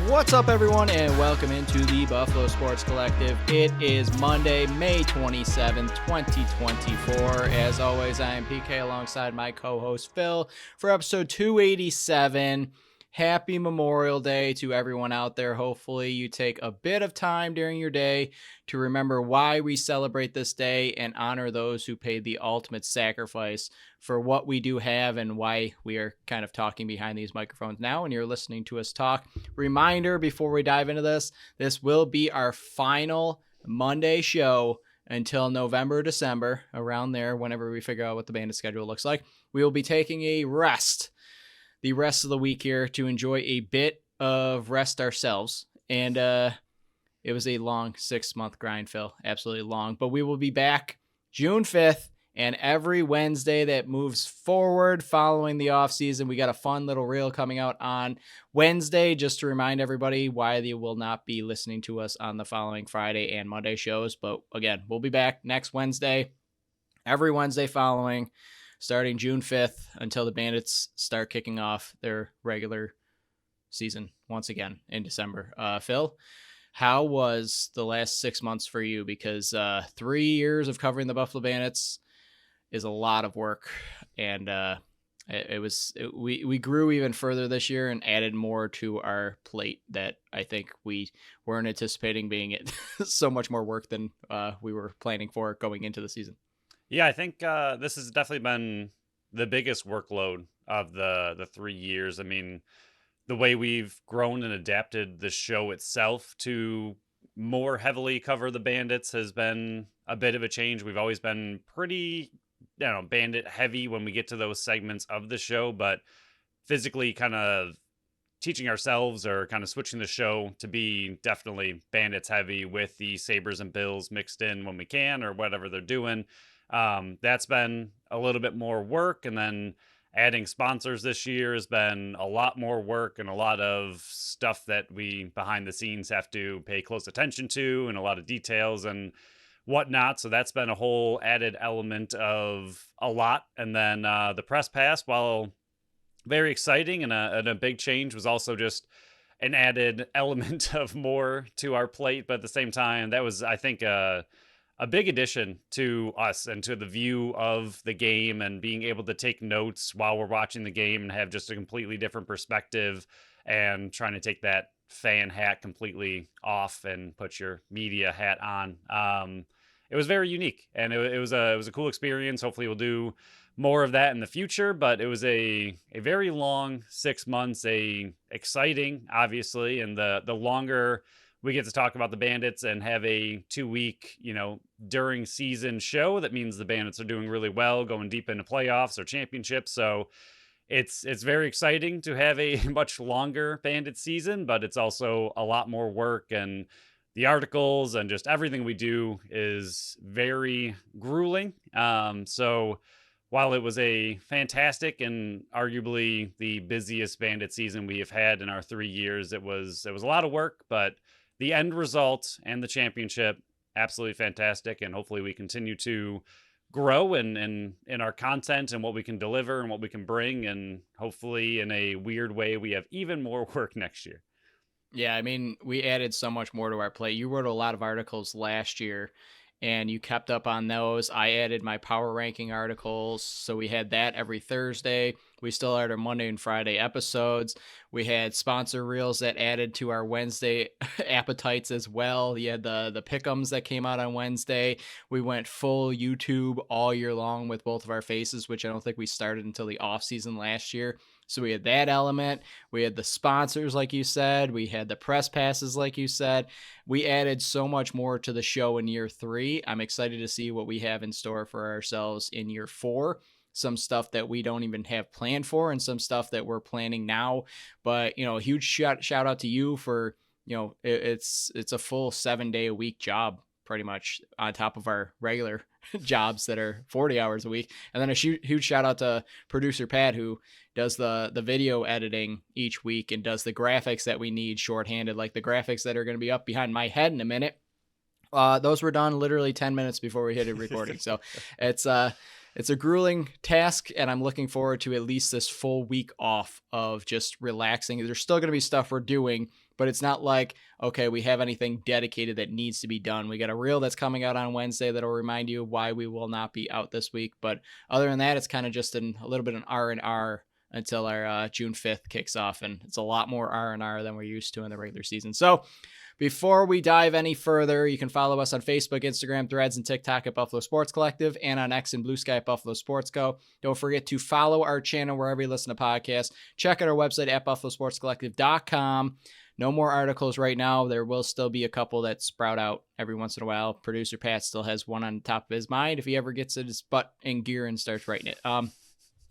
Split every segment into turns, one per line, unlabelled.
What's up, everyone, and welcome into the Buffalo Sports Collective. It is Monday, May 27th, 2024. As always, I am PK alongside my co-host Phil for episode 287. Happy Memorial Day to everyone out there. Hopefully you take a bit of time during your day to remember why we celebrate this day and honor those who paid the ultimate sacrifice for what we do have and why we are kind of talking behind these microphones now and you're listening to us talk. Reminder before we dive into this will be our final Monday show until November, December, around there, whenever we figure out what the Bandit schedule looks like. We will be taking the rest of the week here to enjoy a bit of rest ourselves. And it was a long 6-month grind, Phil. Absolutely long. But we will be back June 5th. And every Wednesday that moves forward following the offseason, we got a fun little reel coming out on Wednesday, just to remind everybody why they will not be listening to us on the following Friday and Monday shows. But again, we'll be back next Wednesday, every Wednesday following, starting June 5th until the Bandits start kicking off their regular season once again in December. Phil, how was the last 6 months for you? Because 3 years of covering the Buffalo Bandits is a lot of work, and we grew even further this year and added more to our plate that I think we weren't anticipating being so much more work than we were planning for going into the season.
Yeah, I think this has definitely been the biggest workload of the 3 years. I mean, the way we've grown and adapted the show itself to more heavily cover the Bandits has been a bit of a change. We've always been pretty, Bandit heavy when we get to those segments of the show, but physically kind of teaching ourselves or kind of switching the show to be definitely Bandits heavy with the Sabres and Bills mixed in when we can or whatever they're doing. That's been a little bit more work, and then adding sponsors this year has been a lot more work and a lot of stuff that we behind the scenes have to pay close attention to and a lot of details and whatnot. So that's been a whole added element of a lot. And then the press pass, while very exciting and a big change, was also just an added element of more to our plate. But at the same time, that was, I think, a big addition to us and to the view of the game and being able to take notes while we're watching the game and have just a completely different perspective and trying to take that fan hat completely off and put your media hat on. It was very unique, and it was a cool experience. Hopefully we'll do more of that in the future, but it was a very long 6 months, exciting, obviously, and the longer we get to talk about the Bandits and have a 2-week, during season show, that means the Bandits are doing really well, going deep into playoffs or championships. So it's very exciting to have a much longer Bandit season, but it's also a lot more work, and the articles and just everything we do is very grueling. So while it was a fantastic and arguably the busiest Bandit season we have had in our 3 years, it was a lot of work, but the end result and the championship, absolutely fantastic. And hopefully we continue to grow in our content and what we can deliver and what we can bring. And hopefully in a weird way, we have even more work next year.
Yeah, I mean, we added so much more to our plate. You wrote a lot of articles last year, and you kept up on those. I added my power ranking articles, so we had that every Thursday. We still had our Monday and Friday episodes. We had sponsor reels that added to our Wednesday appetites as well. You had the pick'ems that came out on Wednesday. We went full YouTube all year long with both of our faces, which I don't think we started until the offseason last year. So we had that element. We had the sponsors, like you said. We had the press passes, like you said. We added so much more to the show in year 3. I'm excited to see what we have in store for ourselves in year 4. Some stuff that we don't even have planned for and some stuff that we're planning now. But, a huge shout out to you for, it's a full 7-day-a-week job pretty much on top of our regular jobs that are 40 hours a week. And then a huge shout out to producer Pat, who does the video editing each week and does the graphics that we need shorthanded, like the graphics that are going to be up behind my head in a minute. Those were done literally 10 minutes before we hit a recording. So it's a grueling task, and I'm looking forward to at least this full week off of just relaxing. There's still going to be stuff we're doing, but it's not like, okay, we have anything dedicated that needs to be done. We got a reel that's coming out on Wednesday that'll remind you why we will not be out this week. But other than that, it's kind of just a little bit of an R&R until our June 5th kicks off, and it's a lot more R&R than we're used to in the regular season. So before we dive any further, you can follow us on Facebook, Instagram, Threads, and TikTok at Buffalo Sports Collective, and on X and Blue Sky at Buffalo Sports Co. Don't forget to follow our channel wherever you listen to podcasts. Check out our website at buffalosportscollective.com. No more articles right now. There will still be a couple that sprout out every once in a while. Producer Pat still has one on the top of his mind if he ever gets his butt in gear and starts writing it.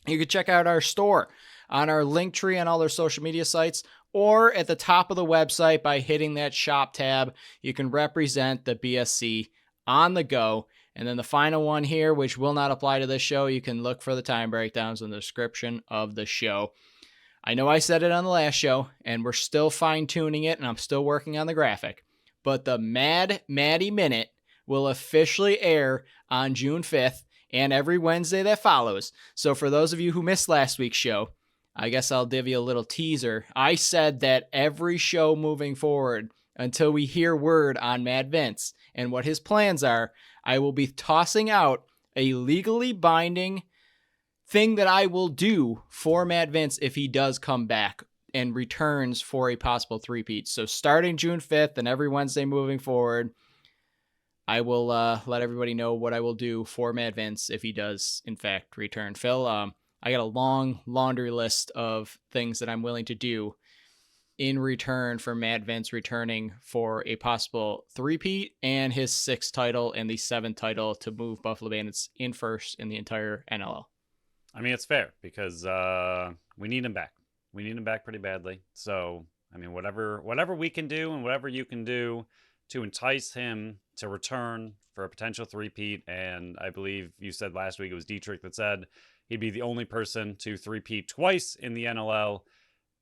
You can check out our store on our link tree on all their social media sites, or at the top of the website by hitting that shop tab. You can represent the BSC on the go. And then the final one here, which will not apply to this show, you can look for the time breakdowns in the description of the show. I know I said it on the last show, and we're still fine-tuning it, and I'm still working on the graphic, but the Mad Maddie Minute will officially air on June 5th and every Wednesday that follows. So for those of you who missed last week's show, I guess I'll give you a little teaser. I said that every show moving forward, until we hear word on Mad Vince and what his plans are, I will be tossing out a legally binding thing that I will do for Mad Vince if he does come back and returns for a possible three-peat. So starting June 5th and every Wednesday moving forward, I will let everybody know what I will do for Mad Vince if he does, in fact, return. Phil, I got a long laundry list of things that I'm willing to do in return for Mad Vince returning for a possible three-peat and his 6th title and the 7th title to move Buffalo Bandits in first in the entire NLL.
I mean, it's fair because we need him back. We need him back pretty badly. So, I mean, whatever we can do and whatever you can do to entice him to return for a potential three-peat, and I believe you said last week it was Dietrich that said he'd be the only person to three-peat twice in the NLL.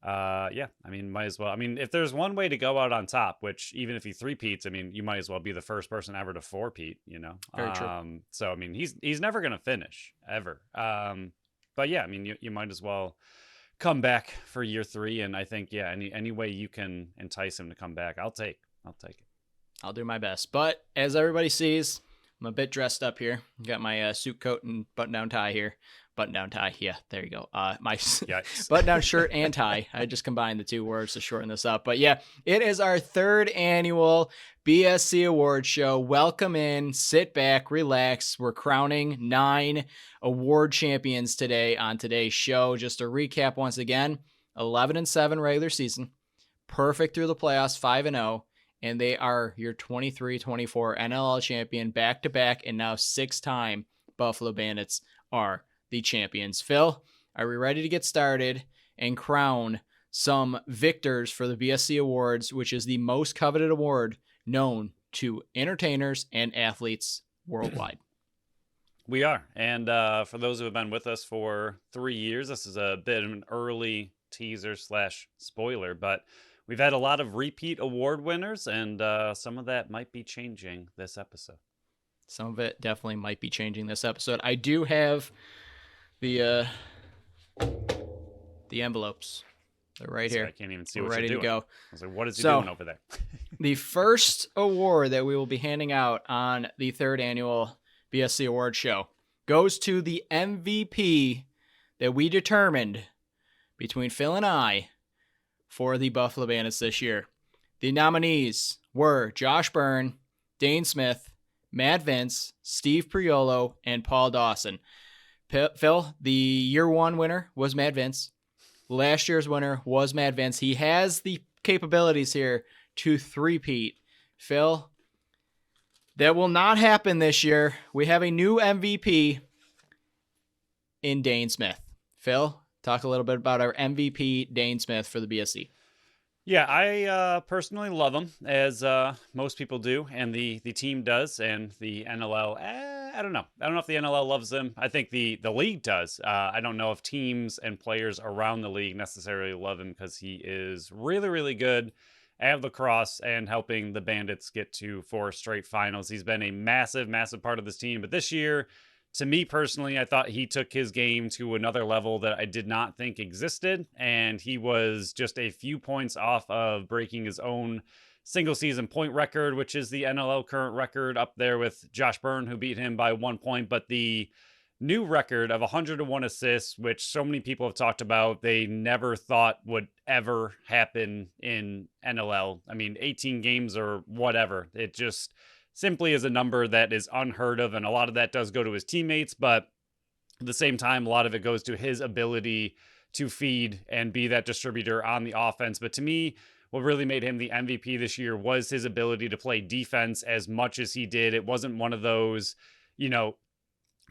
Yeah, I mean, might as well. I mean, if there's one way to go out on top, which even if he three-peats, I mean, you might as well be the first person ever to four-peat, you know?
Very true.
So, I mean, he's never going to finish, ever. But yeah, I mean, you might as well come back for year 3, and I think, yeah, any way you can entice him to come back, I'll take it.
I'll do my best. But as everybody sees, I'm a bit dressed up here. Got my suit coat and button-down tie here. Button-down tie. Yeah, there you go. My button-down shirt and tie. I just combined the two words to shorten this up. But yeah, it is our 3rd annual BSC Award Show. Welcome in. Sit back. Relax. We're crowning 9 award champions today on today's show. Just to recap once again, 11-7 regular season. Perfect through the playoffs, 5-0. And they are your 23-24 NLL champion back-to-back, and now 6-time Buffalo Bandits are the champions. Phil, are we ready to get started and crown some victors for the BSC Awards, which is the most coveted award known to entertainers and athletes worldwide?
We are. And for those who have been with us for 3 years, this is a bit of an early teaser / spoiler, but we've had a lot of repeat award winners, and some of that might be changing this episode.
Some of it definitely might be changing this episode. I do have the envelopes. They're right here.
I can't even see what
ready
you're
to
doing.
go.
I was like, what is he doing over there?
The first award that we will be handing out on the 3rd annual BSC Award Show goes to the MVP that we determined between Phil and I for the Buffalo Bandits this year. The nominees were Josh Byrne, Dane Smith, Matt Vince, Steve Priolo, and Paul Dawson. Phil, the year 1 winner was Matt Vince. Last year's winner was Matt Vince. He has the capabilities here to three-peat. Phil, that will not happen this year. We have a new MVP in Dane Smith. Phil, talk a little bit about our MVP, Dane Smith, for the BSC.
Yeah, I personally love him, as most people do, and the team does, and the NLL. I don't know. I don't know if the NLL loves him. I think the league does. I don't know if teams and players around the league necessarily love him because he is really, really good at lacrosse and helping the Bandits get to 4 straight finals. He's been a massive, massive part of this team. But this year, to me personally, I thought he took his game to another level that I did not think existed. And he was just a few points off of breaking his own single season point record, which is the NLL current record, up there with Josh Byrne, who beat him by 1 point. But the new record of 101 assists, which so many people have talked about, they never thought would ever happen in NLL. I mean, 18 games or whatever. It just simply is a number that is unheard of. And a lot of that does go to his teammates, but at the same time, a lot of it goes to his ability to feed and be that distributor on the offense. But to me, what really made him the MVP this year was his ability to play defense as much as he did. It wasn't one of those, you know,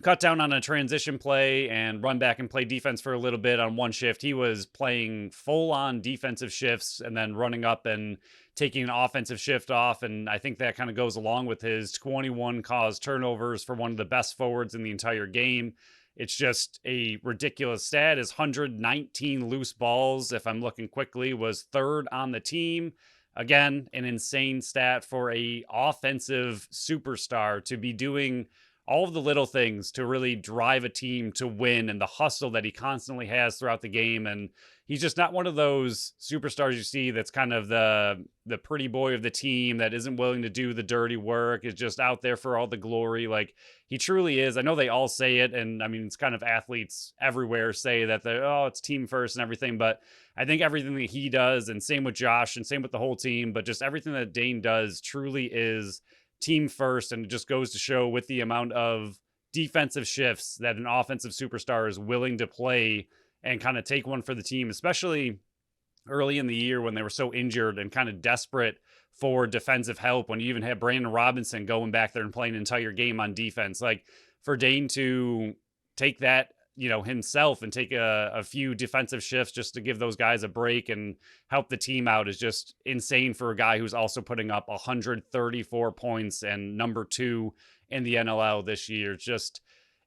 cut down on a transition play and run back and play defense for a little bit on one shift. He was playing full on defensive shifts and then running up and taking an offensive shift off. And I think that kind of goes along with his 21 caused turnovers for one of the best forwards in the entire game. It's just a ridiculous stat. His 119 loose balls, if I'm looking quickly, was third on the team. Again, an insane stat for a offensive superstar to be doing all of the little things to really drive a team to win, and the hustle that he constantly has throughout the game. And he's just not one of those superstars you see that's kind of the pretty boy of the team that isn't willing to do the dirty work, is just out there for all the glory. Like, he truly is. I know they all say it, and I mean, it's kind of athletes everywhere say that it's team first and everything, but I think everything that he does, and same with Josh and same with the whole team, but just everything that Dane does truly is team first. And it just goes to show, with the amount of defensive shifts that an offensive superstar is willing to play and kind of take one for the team, especially early in the year when they were so injured and kind of desperate for defensive help, when you even had Brandon Robinson going back there and playing an entire game on defense. Like, for Dane to take that, himself, and take a few defensive shifts just to give those guys a break and help the team out is just insane for a guy who's also putting up 134 points and number 2 in the NLL this year. It's just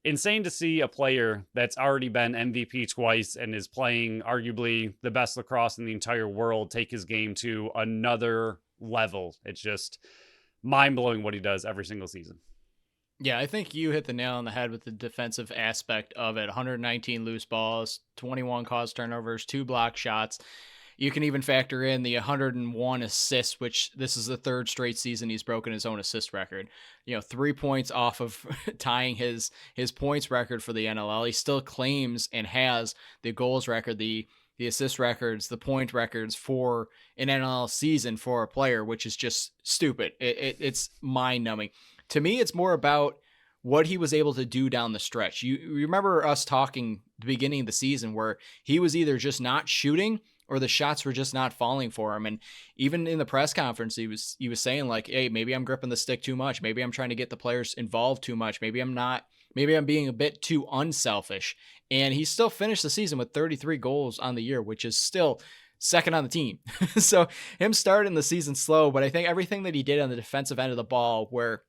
insane to see a player that's already been MVP twice and is playing arguably the best lacrosse in the entire world take his game to another level. It's just mind-blowing what he does every single season.
Yeah, I think you hit the nail on the head with the defensive aspect of it. 119 loose balls, 21 caused turnovers, 2 block shots. You can even factor in the 101 assists, which this is the 3rd straight season he's broken his own assist record. 3 points off of tying his points record for the NLL. He still claims and has the goals record, the assist records, the point records for an NLL season for a player, which is just stupid. It's mind-numbing. To me, it's more about what he was able to do down the stretch. You remember us talking the beginning of the season where he was either just not shooting or the shots were just not falling for him. And even in the press conference, he was saying like, hey, maybe I'm gripping the stick too much. Maybe I'm trying to get the players involved too much. Maybe I'm not. Maybe I'm being a bit too unselfish. And he still finished the season with 33 goals on the year, which is still second on the team. So him starting the season slow, but I think everything that he did on the defensive end of the ball, where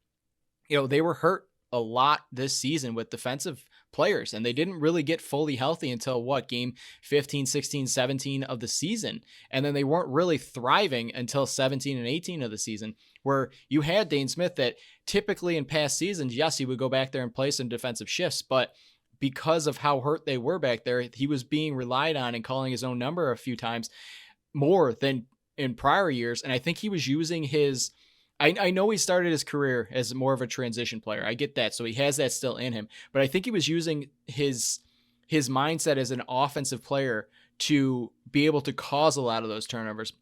they were hurt a lot this season with defensive players, and they didn't really get fully healthy until game 15, 16, 17 of the season. And then they weren't really thriving until 17 and 18 of the season, where you had Dane Smith that typically in past seasons, yes, he would go back there and play some defensive shifts, but because of how hurt they were back there, he was being relied on and calling his own number a few times more than in prior years. And I think he was using his, I know he started his career as more of a transition player. I get that. So he has that still in him, but I think he was using his mindset as an offensive player to be able to cause a lot of those turnovers.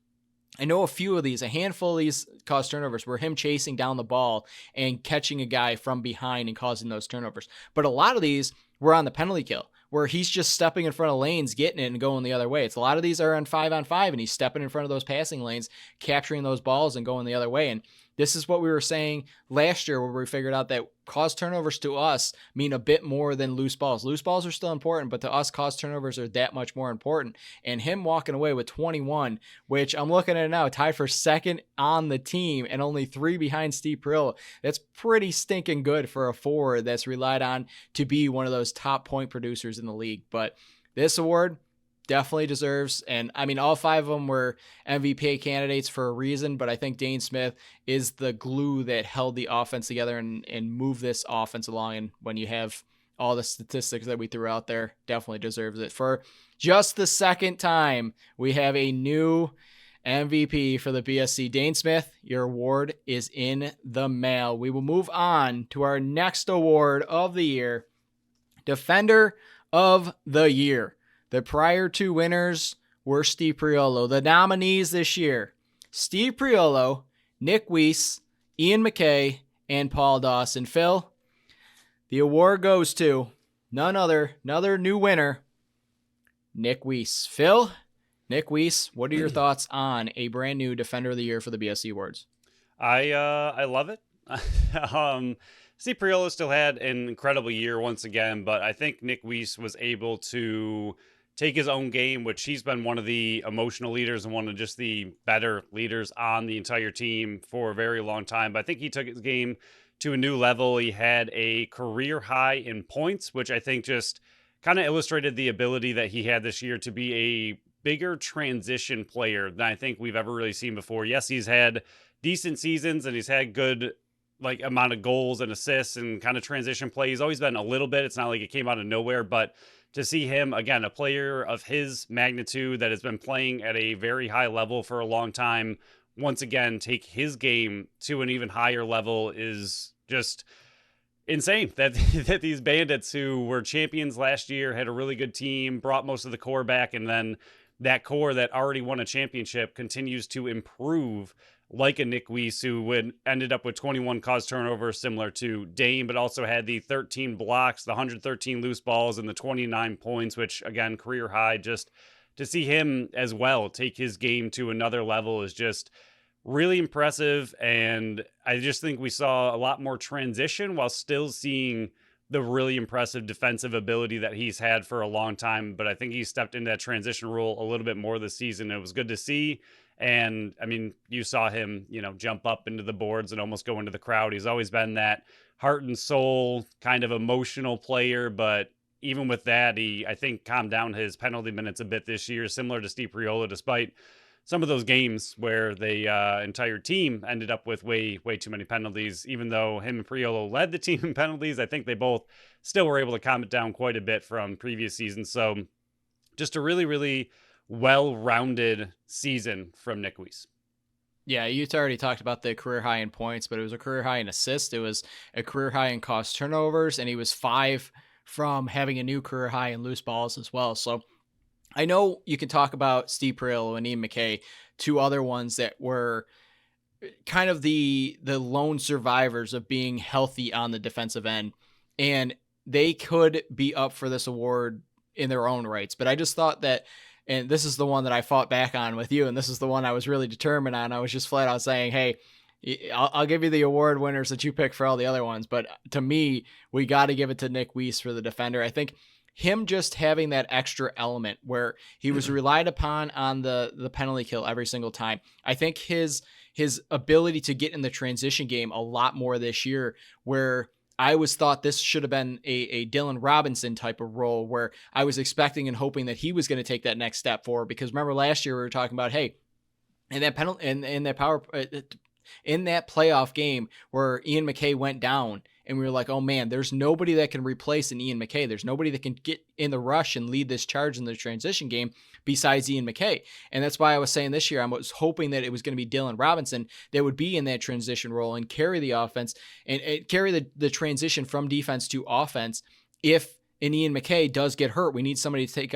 I know a handful of these caused turnovers were him chasing down the ball and catching a guy from behind and causing those turnovers. But a lot of these were on the penalty kill, where he's just stepping in front of lanes, getting it and going the other way. It's a lot of these are on 5-on-5, and he's stepping in front of those passing lanes, capturing those balls and going the other way. And This is what we were saying last year where we figured out that caused turnovers to us mean a bit more than loose balls. Loose balls are still important, but to us, caused turnovers are that much more important. And him walking away with 21, which I'm looking at now, tied for second on the team and only 3 behind Steve Perillo. That's pretty stinking good for a forward that's relied on to be one of those top point producers in the league. But this award definitely deserves, and I mean, all 5 of them were MVP candidates for a reason, but I think Dane Smith is the glue that held the offense together and moved this offense along. And when you have all the statistics that we threw out there, definitely deserves it. For just the second time, we have a new MVP for the BSC. Dane Smith, your award is in the mail. We will move on to our next award of the year, Defender of the Year. The prior 2 winners were Steve Priolo. The nominees this year, Steve Priolo, Nick Weiss, Ian McKay, and Paul Dawson. Phil, the award goes to another new winner, Nick Weiss. Phil, Nick Weiss, what are your thoughts on a brand new Defender of the Year for the BSC Awards?
I love it. Steve Priolo still had an incredible year once again, but I think Nick Weiss was able to take his own game, which he's been one of the emotional leaders and one of just the better leaders on the entire team for a very long time. But I think he took his game to a new level. He had a career high in points, which I think just kind of illustrated the ability that he had this year to be a bigger transition player than I think we've ever really seen before. Yes, he's had decent seasons and he's had good amount of goals and assists and kind of transition play. He's always been a little bit. It's not like it came out of nowhere, but to see him, again, a player of his magnitude that has been playing at a very high level for a long time, once again, take his game to an even higher level is just insane. That these Bandits, who were champions last year, had a really good team, brought most of the core back, and then that core that already won a championship continues to improve, like a Nick Weiss, who ended up with 21 caused turnovers, similar to Dane, but also had the 13 blocks, the 113 loose balls, and the 29 points, which, again, career high. Just to see him as well take his game to another level is just really impressive. And I just think we saw a lot more transition while still seeing the really impressive defensive ability that he's had for a long time. But I think he stepped into that transition role a little bit more this season. It was good to see. And I mean, you saw him, jump up into the boards and almost go into the crowd. He's always been that heart and soul kind of emotional player. But even with that, he, I think, calmed down his penalty minutes a bit this year, similar to Steve Priolo, despite some of those games where the entire team ended up with way too many penalties. Even though him and Priolo led the team in penalties, I think they both still were able to calm it down quite a bit from previous seasons. So just a really, really well-rounded season from Nick Weiss.
Yeah, you already talked about the career high in points, but it was a career high in assists. It was a career high in caused turnovers, and he was 5 from having a new career high in loose balls as well. So I know you can talk about Steve Priolo and Ian McKay, 2 other ones that were kind of the lone survivors of being healthy on the defensive end, and they could be up for this award in their own rights. But I just thought that, and this is the one that I fought back on with you, and this is the one I was really determined on. I was just flat out saying, hey, I'll give you the award winners that you pick for all the other ones, but to me, we got to give it to Nick Weiss for the defender. I think him just having that extra element where he was relied upon on the penalty kill every single time. I think his ability to get in the transition game a lot more this year, where I was thought this should have been a Dylan Robinson type of role, where I was expecting and hoping that he was going to take that next step forward. Because remember last year we were talking about, hey, in that penalty in that power in that playoff game where Ian McKay went down, and we were like, oh man, there's nobody that can replace an Ian McKay. There's nobody that can get in the rush and lead this charge in the transition game besides Ian McKay. And that's why I was saying this year, I was hoping that it was going to be Dylan Robinson that would be in that transition role and carry the offense and carry the transition from defense to offense. If an Ian McKay does get hurt, we need somebody to take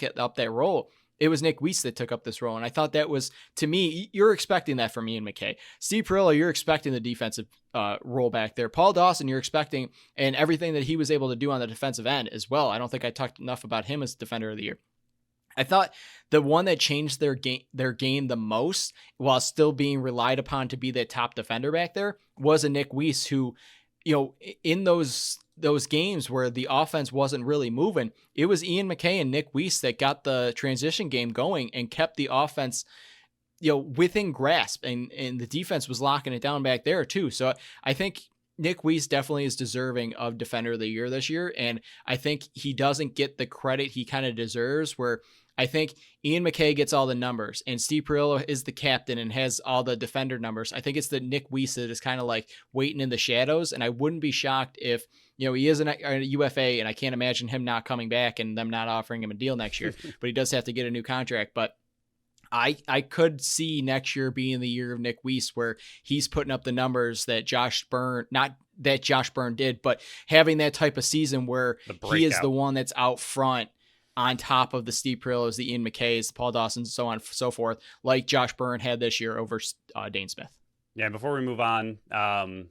up that role. It was Nick Weiss that took up this role. And I thought that was, to me, you're expecting that from Ian McKay. Steve Perillo, you're expecting the defensive role back there. Paul Dawson, you're expecting, and everything that he was able to do on the defensive end as well. I don't think I talked enough about him as defender of the year. I thought the one that changed their game the most, while still being relied upon to be that top defender back there, was a Nick Weiss who, in those games where the offense wasn't really moving, it was Ian McKay and Nick Weiss that got the transition game going and kept the offense, within grasp, and the defense was locking it down back there too. So I think Nick Weiss definitely is deserving of Defender of the Year this year, and I think he doesn't get the credit he kind of deserves, where I think Ian McKay gets all the numbers and Steve Perillo is the captain and has all the defender numbers. I think it's the Nick Weiss that is kind of like waiting in the shadows, and I wouldn't be shocked if, he is a UFA, and I can't imagine him not coming back and them not offering him a deal next year, but he does have to get a new contract. But I could see next year being the year of Nick Weiss, where he's putting up the numbers that Josh Byrne, not that Josh Byrne did, but having that type of season where he is the one that's out front on top of the Steve Perillos, the Ian McKays, the Paul Dawsons, so on and so forth, like Josh Byrne had this year over Dane Smith.
Yeah, before we move on,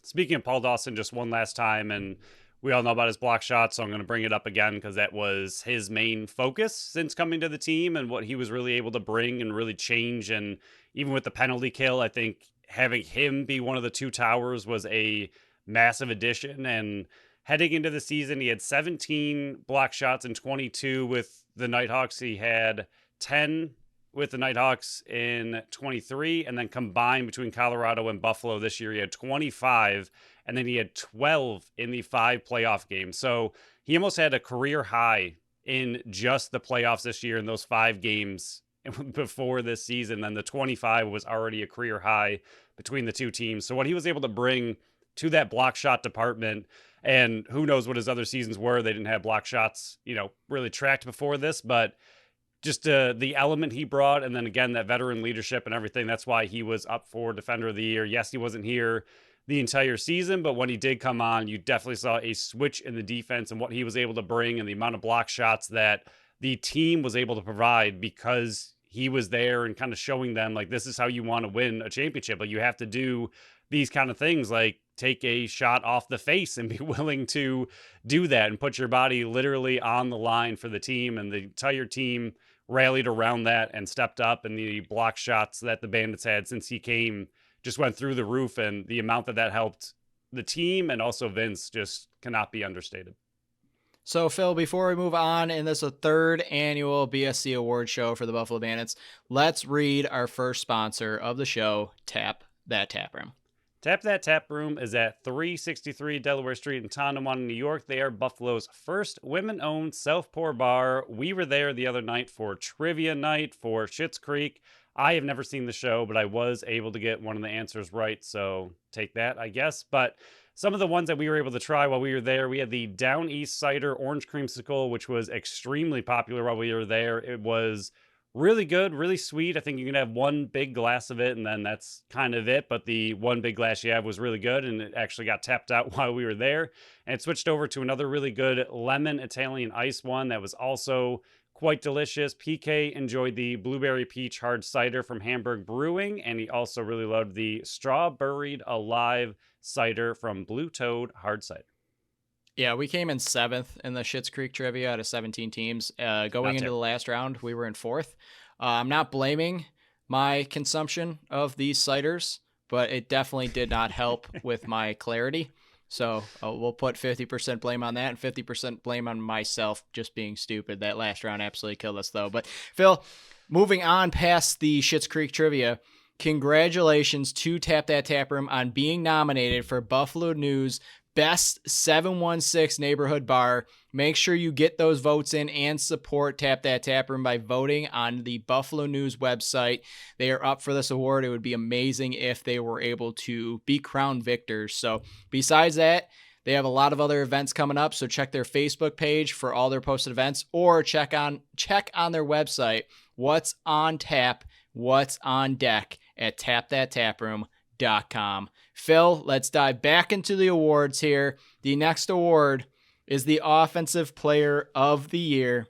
speaking of Paul Dawson, just one last time, and we all know about his block shots, so I'm going to bring it up again because that was his main focus since coming to the team and what he was really able to bring and really change. And even with the penalty kill, I think having him be one of the two towers was a massive addition. And heading into the season, he had 17 block shots and 22 with the Nighthawks. He had 10 with the Nighthawks in 23, and then combined between Colorado and Buffalo this year, he had 25, and then he had 12 in the 5 playoff games. So he almost had a career high in just the playoffs this year in those 5 games before this season. Then the 25 was already a career high between the two teams. So what he was able to bring to that block shot department, and who knows what his other seasons were. They didn't have block shots, really tracked before this, but just the element he brought, and then again, that veteran leadership and everything. That's why he was up for Defender of the Year. Yes, he wasn't here the entire season, but when he did come on, you definitely saw a switch in the defense and what he was able to bring and the amount of block shots that the team was able to provide because he was there and kind of showing them, like, this is how you want to win a championship. Like, you have to do these kind of things, like take a shot off the face and be willing to do that and put your body literally on the line for the team. And the entire team rallied around that and stepped up, and the block shots that the Bandits had since he came just went through the roof, and the amount that helped the team and also Vince just cannot be understated.
So, Phil, before we move on, and this is a 3rd annual BSC award show for the Buffalo Bandits, let's read our first sponsor of the show, Tap That Tap Room.
Tap That Tap Room is at 363 Delaware Street in Tonawanda, New York. They are Buffalo's first women-owned self-pour bar. We were there the other night for trivia night for Schitt's Creek. I have never seen the show, but I was able to get one of the answers right, so take that, I guess. But some of the ones that we were able to try while we were there, we had the Down East Cider Orange Creamsicle, which was extremely popular while we were there. It was really good, really sweet. I think you can have one big glass of it, and then that's kind of it. But the one big glass you have was really good, and it actually got tapped out while we were there. And it switched over to another really good lemon Italian ice one that was also quite delicious. PK enjoyed the Blueberry Peach Hard Cider from Hamburg Brewing, and he also really loved the Strawberried Alive Cider from Blue Toad Hard Cider.
Yeah, we came in 7th in the Schitt's Creek trivia out of 17 teams. Going into the last round, we were in 4th. I'm not blaming my consumption of these ciders, but it definitely did not help with my clarity. So we'll put 50% blame on that and 50% blame on myself just being stupid. That last round absolutely killed us, though. But, Phil, moving on past the Schitt's Creek trivia, congratulations to Tap That Tap Room on being nominated for Buffalo News Best 716 Neighborhood Bar. Make sure you get those votes in and support Tap That Tap Room by voting on the Buffalo News website. They are up for this award. It would be amazing if they were able to be crowned victors. So besides that, they have a lot of other events coming up. So check their Facebook page for all their posted events, or check on their website, what's on tap, what's on deck at tapthattaproom.com. Phil, let's dive back into the awards here. The next award is the Offensive Player of the Year.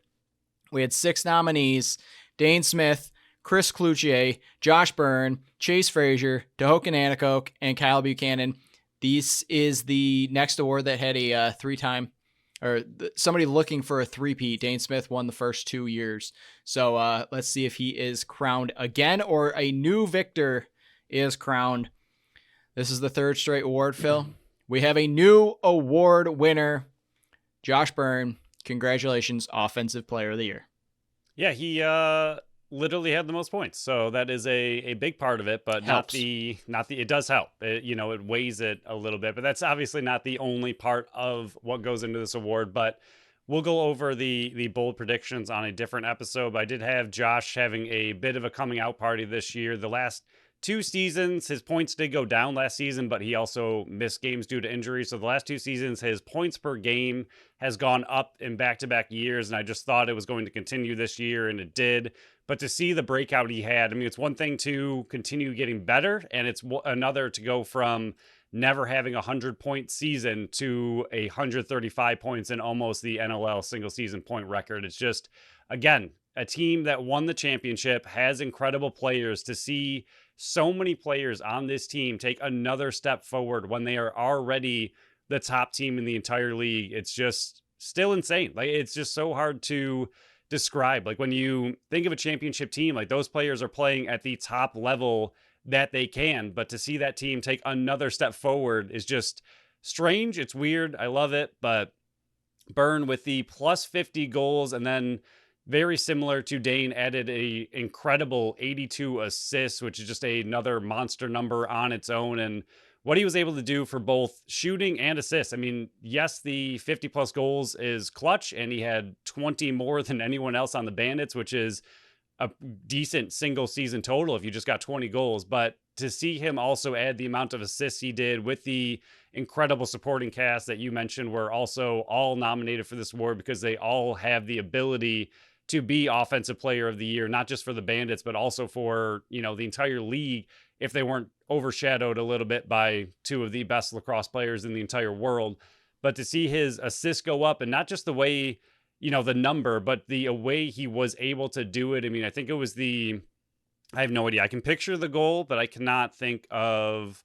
We had 6 nominees: Dane Smith, Chris Cloutier, Josh Byrne, Chase Frazier, Tehoka Nanticoke, and Kyle Buchanan. This is the next award that had a 3-time somebody looking for a three-peat. Dane Smith won the first 2 years. So let's see if he is crowned again or a new victor is crowned. This is the third straight award, Phil. We have a new award winner, Josh Byrne. Congratulations, Offensive Player of the Year.
Yeah, he literally had the most points, so that is a big part of it, but
Helps.
not the it does help. It weighs it a little bit, but that's obviously not the only part of what goes into this award. But we'll go over the bold predictions on a different episode. But I did have Josh having a bit of a coming out party this year. The last 2 seasons, his points did go down last season, but he also missed games due to injury. So the last 2 seasons, his points per game has gone up in back-to-back years, and I just thought it was going to continue this year, and it did. But to see the breakout he had, I mean, it's one thing to continue getting better, and it's another to go from never having a 100-point season to 135 points and almost the NLL single-season point record. It's just, again, a team that won the championship, has incredible players. To see so many players on this team take another step forward when they are already the top team in the entire league, it's just still insane. Like, it's just so hard to describe. Like, when you think of a championship team, like, those players are playing at the top level that they can, but to see that team take another step forward is just strange. It's weird. I love it. But Byrne with the plus 50 goals, and then very similar to Dane, added a incredible 82 assists, which is just another monster number on its own. And what he was able to do for both shooting and assists. I mean, yes, the 50 plus goals is clutch, and he had 20 more than anyone else on the Bandits, which is a decent single season total if you just got 20 goals. But to see him also add the amount of assists he did with the incredible supporting cast that you mentioned were also all nominated for this award, because they all have the ability to be Offensive Player of the Year, not just for the Bandits, but also for, the entire league, if they weren't overshadowed a little bit by 2 of the best lacrosse players in the entire world. But to see his assists go up, and not just the way, the number, but the way he was able to do it. I mean, I think it was I have no idea. I can picture the goal, but I cannot think of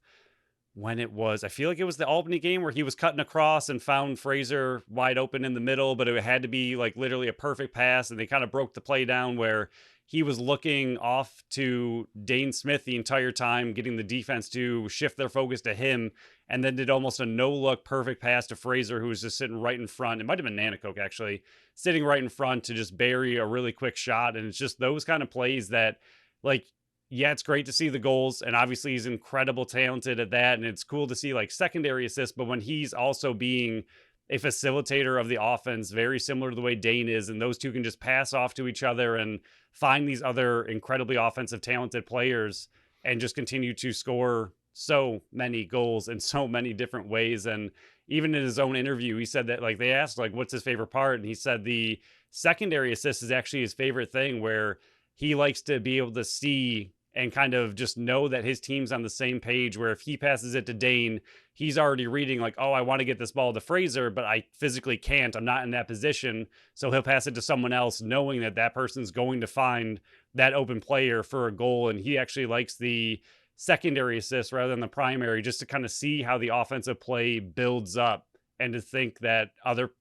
when it was. I feel like it was the Albany game where he was cutting across and found Fraser wide open in the middle, but it had to be like literally a perfect pass, and they kind of broke the play down where he was looking off to Dane Smith the entire time, getting the defense to shift their focus to him, and then did almost a no-look perfect pass to Fraser, who was just sitting right in front. It might have been Nanacoke, actually, sitting right in front to just bury a really quick shot. And it's just those kind of plays that, like, yeah, it's great to see the goals, and obviously he's incredible talented at that, and it's cool to see like secondary assists, but when he's also being a facilitator of the offense, very similar to the way Dane is, and those two can just pass off to each other and find these other incredibly offensive talented players and just continue to score so many goals in so many different ways. And even in his own interview, he said that, like, they asked like what's his favorite part, and he said the secondary assist is actually his favorite thing, where he likes to be able to see and kind of just know that his team's on the same page, where if he passes it to Dane, he's already reading like, oh, I want to get this ball to Fraser, but I physically can't. I'm not in that position. So he'll pass it to someone else, knowing that that person's going to find that open player for a goal. And he actually likes the secondary assist rather than the primary, just to kind of see how the offensive play builds up, and to think that other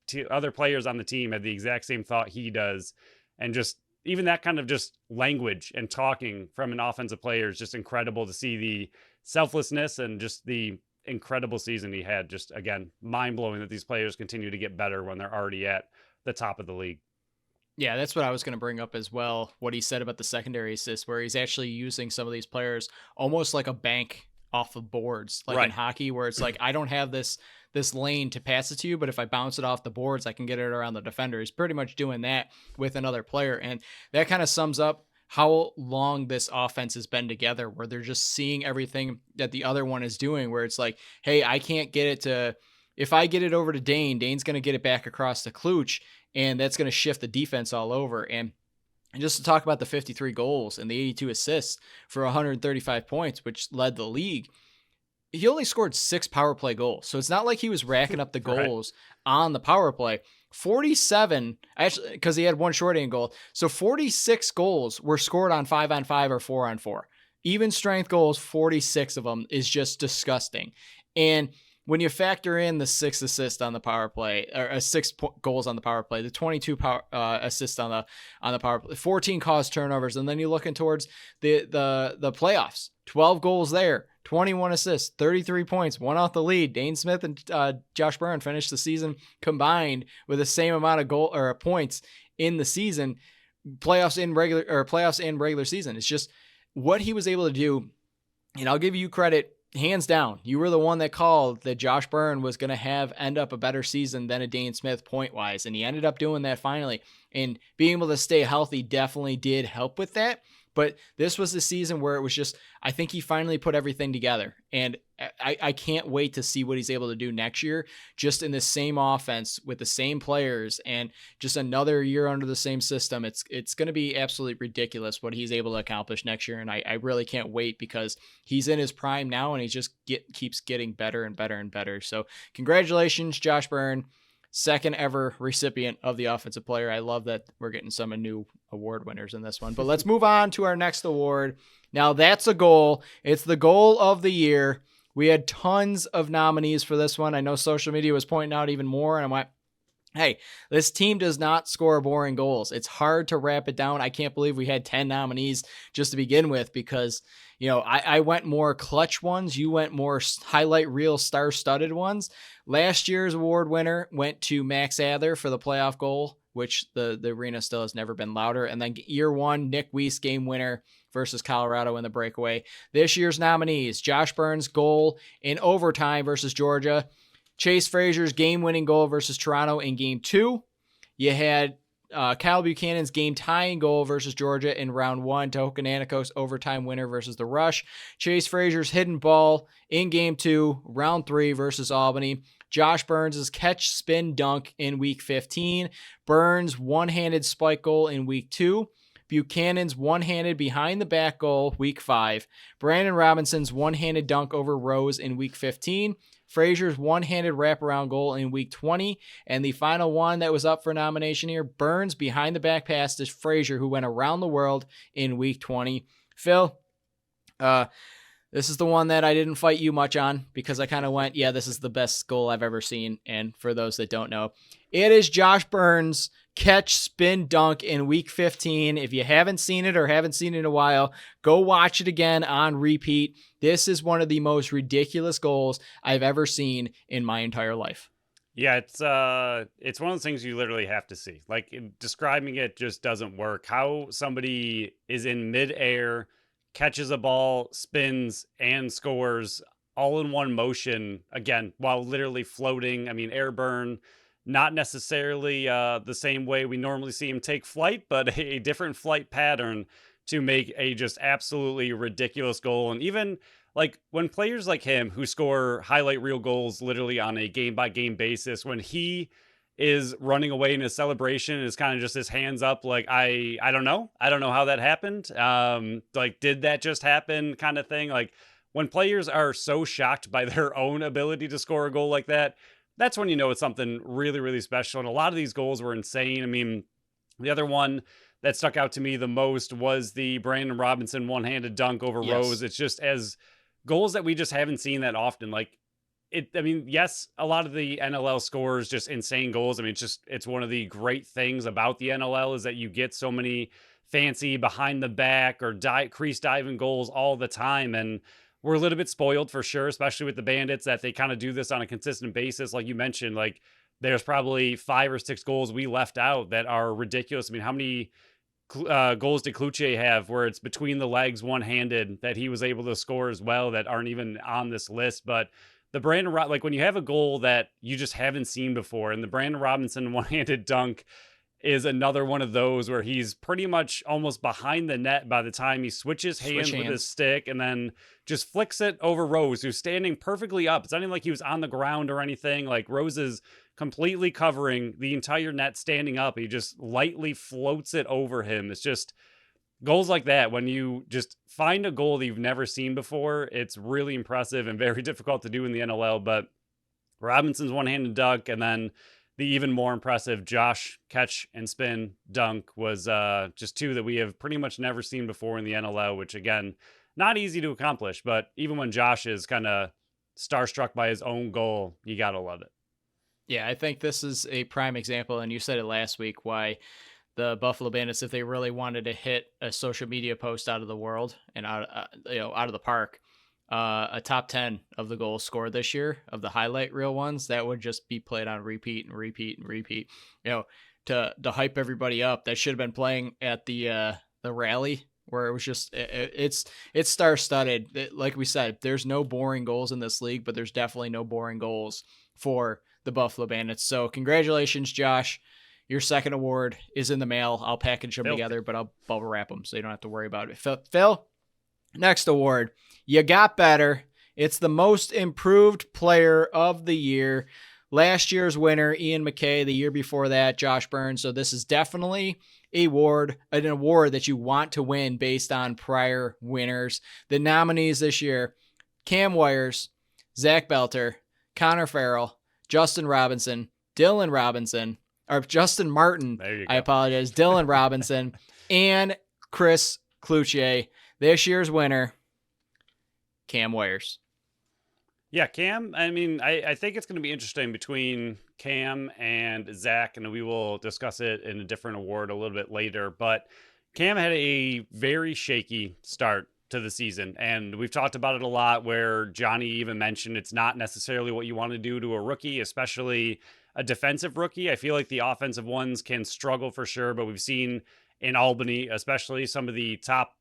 players on the team have the exact same thought he does. And just even that kind of just language and talking from an offensive player is just incredible to see. The selflessness and just the incredible season he had. Just, again, mind-blowing that these players continue to get better when they're already at the top of the league.
Yeah, that's what I was going to bring up as well, what he said about the secondary assist, where he's actually using some of these players almost like a bank off of boards, like in hockey, where it's like, I don't have this lane to pass it to you, but if I bounce it off the boards, I can get it around the defender. He's pretty much doing that with another player. And that kind of sums up how long this offense has been together, where they're just seeing everything that the other one is doing, where it's like, hey, I can't get it to, if I get it over to Dane, Dane's going to get it back across to Kluch, and that's going to shift the defense all over. And just to talk about the 53 goals and the 82 assists for 135 points, which led the league, he only scored 6 power play goals. So it's not like he was racking up the goals on the power play. 47, actually, because he had one short-hand goal. So 46 goals were scored on 5-on-5 or 4-on-4. Even strength goals, 46 of them, is just disgusting. And when you factor in the 6 assists on the power play, or goals on the power play, the 22 assists on the power play, 14 caused turnovers, and then you're looking towards the playoffs, 12 goals there, 21 assists, 33 points, one off the lead. Dane Smith and Josh Byrne finished the season combined with the same amount of points in the season, playoffs and regular season. It's just what he was able to do. And I'll give you credit, hands down. You were the one that called that Josh Byrne was going to end up a better season than a Dane Smith point wise. And he ended up doing that finally. And being able to stay healthy definitely did help with that. But this was the season where it was just, I think he finally put everything together. And I can't wait to see what he's able to do next year, just in the same offense with the same players and just another year under the same system. It's going to be absolutely ridiculous what he's able to accomplish next year. And I really can't wait, because he's in his prime now and he just keeps getting better and better and better. So congratulations, Josh Byrne. Second ever recipient of the Offensive Player. I love that we're getting some new award winners in this one. But let's move on to our next award. Now that's a goal. It's the goal of the year. We had tons of nominees for this one. I know social media was pointing out even more, and I'm like, hey, this team does not score boring goals. It's hard to wrap it down. I can't believe we had 10 nominees just to begin with, because, I went more clutch ones. You went more highlight reel star-studded ones. Last year's award winner went to Max Adler for the playoff goal, which the arena still has never been louder. And then year one, Nick Weiss, game winner versus Colorado in the breakaway. This year's nominees: Josh Byrne's goal in overtime versus Georgia, Chase Frazier's game-winning goal versus Toronto in Game 2. You had Kyle Buchanan's game-tying goal versus Georgia in Round 1, Tohoku Nanakos overtime winner versus the Rush, Chase Frazier's hidden ball in Game 2, Round 3 versus Albany, Josh Byrne's catch spin dunk in Week 15, Byrne's one-handed spike goal in Week 2, Buchanan's one-handed behind-the-back goal Week 5, Brandon Robinson's one-handed dunk over Rose in Week 15, Frazier's one-handed wraparound goal in Week 20, and the final one that was up for nomination here, Byrne's behind-the-back pass to Frazier, who went around the world in Week 20. Phil, this is the one that I didn't fight you much on, because I kind of went, yeah, this is the best goal I've ever seen. And for those that don't know, it is Josh Byrne's catch spin dunk in Week 15. If you haven't seen it or haven't seen it in a while, go watch it again on repeat. This is one of the most ridiculous goals I've ever seen in my entire life.
Yeah, it's one of those things you literally have to see. Like, describing it just doesn't work. How somebody is in midair, catches a ball, spins, and scores all in one motion, again, while literally floating. I mean, Air Byrne, not necessarily the same way we normally see him take flight, but a different flight pattern to make a just absolutely ridiculous goal. And even like when players like him, who score highlight reel goals literally on a game-by-game basis, when he is running away in his celebration, is kind of just his hands up, like, I don't know how that happened. Like, did that just happen, kind of thing. Like, when players are so shocked by their own ability to score a goal like that, that's when you know it's something really, really special. And a lot of these goals were insane. I mean, the other one that stuck out to me the most was the Brandon Robinson one-handed dunk over Rose. It's just as goals that we just haven't seen that often. Like, I mean, yes, a lot of the NLL scores just insane goals. I mean, it's one of the great things about the NLL is that you get so many fancy behind the back or crease diving goals all the time. And we're a little bit spoiled for sure, especially with the Bandits, that they kind of do this on a consistent basis. Like you mentioned, like there's probably 5 or 6 goals we left out that are ridiculous. I mean, how many goals did Cloutier have where it's between the legs, one-handed, that he was able to score as well, that aren't even on this list? But the Brandon, like when you have a goal that you just haven't seen before, and the Brandon Robinson one-handed dunk is another one of those where he's pretty much almost behind the net by the time he switches hands with his stick and then just flicks it over Rose, who's standing perfectly up. It's not even like he was on the ground or anything. Like, Rose is completely covering the entire net standing up. He just lightly floats it over him. It's just goals like that. When you just find a goal that you've never seen before, it's really impressive and very difficult to do in the NLL. But Robinson's one-handed dunk, and then the even more impressive Josh catch and spin dunk was just 2 that we have pretty much never seen before in the NLL, which, again, not easy to accomplish. But even when Josh is kind of starstruck by his own goal. You got to love it.
Yeah, I think this is a prime example, and you said it last week, why the Buffalo Bandits, if they really wanted to hit a social media post out of the world and out of the park, a top 10 of the goals scored this year of the highlight reel ones, that would just be played on repeat and repeat and repeat. To hype everybody up, that should have been playing at the rally, where it was just it's star studded. Like we said, there's no boring goals in this league, but there's definitely no boring goals for the Buffalo Bandits. So congratulations, Josh. Your second award is in the mail. I'll package them together, but I'll bubble wrap them so you don't have to worry about it. Phil, next award. You got better. It's the most improved player of the year. Last year's winner, Ian McKay. The year before that, Josh Burns. So this is definitely an award that you want to win based on prior winners. The nominees this year: Cam Wires, Zach Belter, Connor Farrell, Justin Robinson, Dylan Robinson, or Justin Martin. I apologize. Dylan Robinson and Chris Cloutier. This year's winner, Cam Wires.
Yeah, Cam, I mean, I think it's going to be interesting between Cam and Zach, and we will discuss it in a different award a little bit later. But Cam had a very shaky start to the season, and we've talked about it a lot, where Johnny even mentioned it's not necessarily what you want to do to a rookie, especially a defensive rookie. I feel like the offensive ones can struggle for sure, but we've seen in Albany, especially some of the top,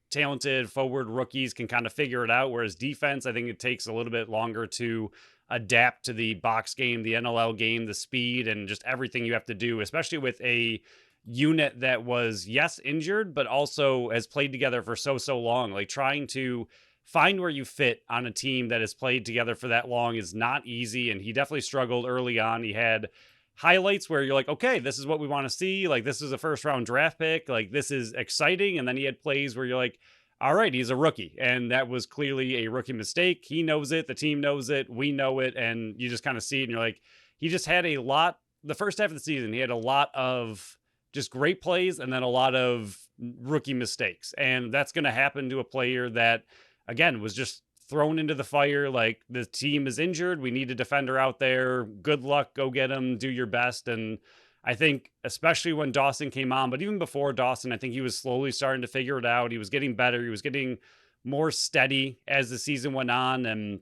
talented forward rookies can kind of figure it out. Whereas defense, I think it takes a little bit longer to adapt to the box game, the NLL game, the speed, and just everything you have to do, especially with a unit that was, yes, injured, but also has played together for so long. Like, trying to find where you fit on a team that has played together for that long is not easy. And he definitely struggled early on. He had highlights where you're like, okay, this is what we want to see. Like, this is a first round draft pick. Like, this is exciting. And then he had plays where you're like, all right, he's a rookie. And that was clearly a rookie mistake. He knows it. The team knows it. We know it. And you just kind of see it. And you're like, he just had a lot, the first half of the season, he had a lot of just great plays and then a lot of rookie mistakes. And that's going to happen to a player that, again, was just thrown into the fire. Like, the team is injured. We need a defender out there. Good luck. Go get him. Do your best. And I think especially when Dawson came on, but even before Dawson, I think he was slowly starting to figure it out. He was getting better. He was getting more steady as the season went on. And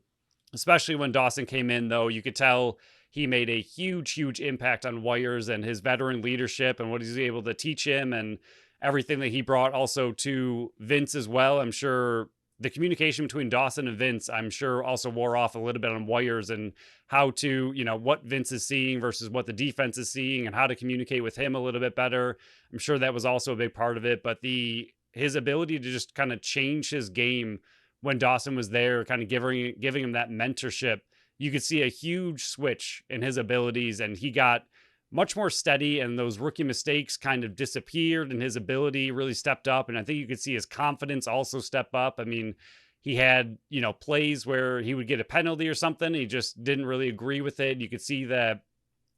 especially when Dawson came in, though, you could tell he made a huge impact on Wires and his veteran leadership and what he's able to teach him and everything that he brought also to Vince as well. I'm sure the communication between Dawson and Vince, I'm sure, also wore off a little bit on Wires and how to, what Vince is seeing versus what the defense is seeing and how to communicate with him a little bit better. I'm sure that was also a big part of it, but his ability to just kind of change his game when Dawson was there, kind of giving him that mentorship, you could see a huge switch in his abilities, and he got much more steady, and those rookie mistakes kind of disappeared and his ability really stepped up. And I think you could see his confidence also step up. I mean, he had, plays where he would get a penalty or something. He just didn't really agree with it. You could see that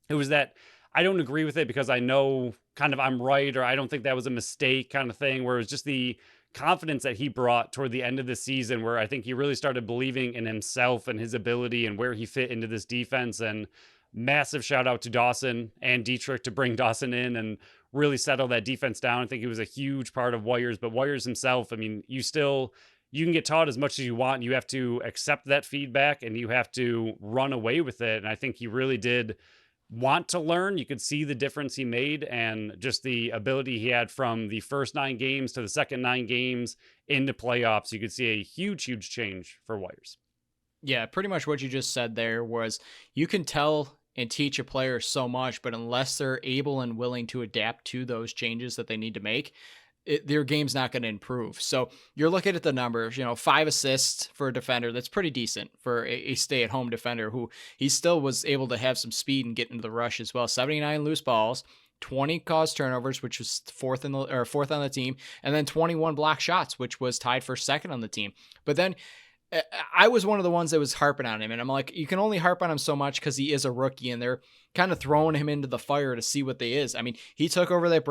it was that I don't agree with it because I know kind of I'm right, or I don't think that was a mistake kind of thing, where it was just the confidence that he brought toward the end of the season, where I think he really started believing in himself and his ability and where he fit into this defense. And massive shout out to Dawson and Dietrich to bring Dawson in and really settle that defense down. I think it was a huge part of Wires, but Wires himself, I mean, you can get taught as much as you want. You have to accept that feedback and you have to run away with it. And I think he really did want to learn. You could see the difference he made and just the ability he had from the first 9 games to the second 9 games into playoffs. You could see a huge change for Wires.
Yeah, pretty much what you just said there was, you can tell and teach a player so much, but unless they're able and willing to adapt to those changes that they need to make, their game's not going to improve. So you're looking at the numbers, 5 assists for a defender. That's pretty decent for a stay-at-home defender who he still was able to have some speed and get into the rush as well. 79 loose balls, 20 caused turnovers, which was fourth on the team, and then 21 block shots, which was tied for second on the team. But then I was one of the ones that was harping on him, and I'm like, you can only harp on him so much because he is a rookie, and they're kind of throwing him into the fire to see what they is. I mean, he took over that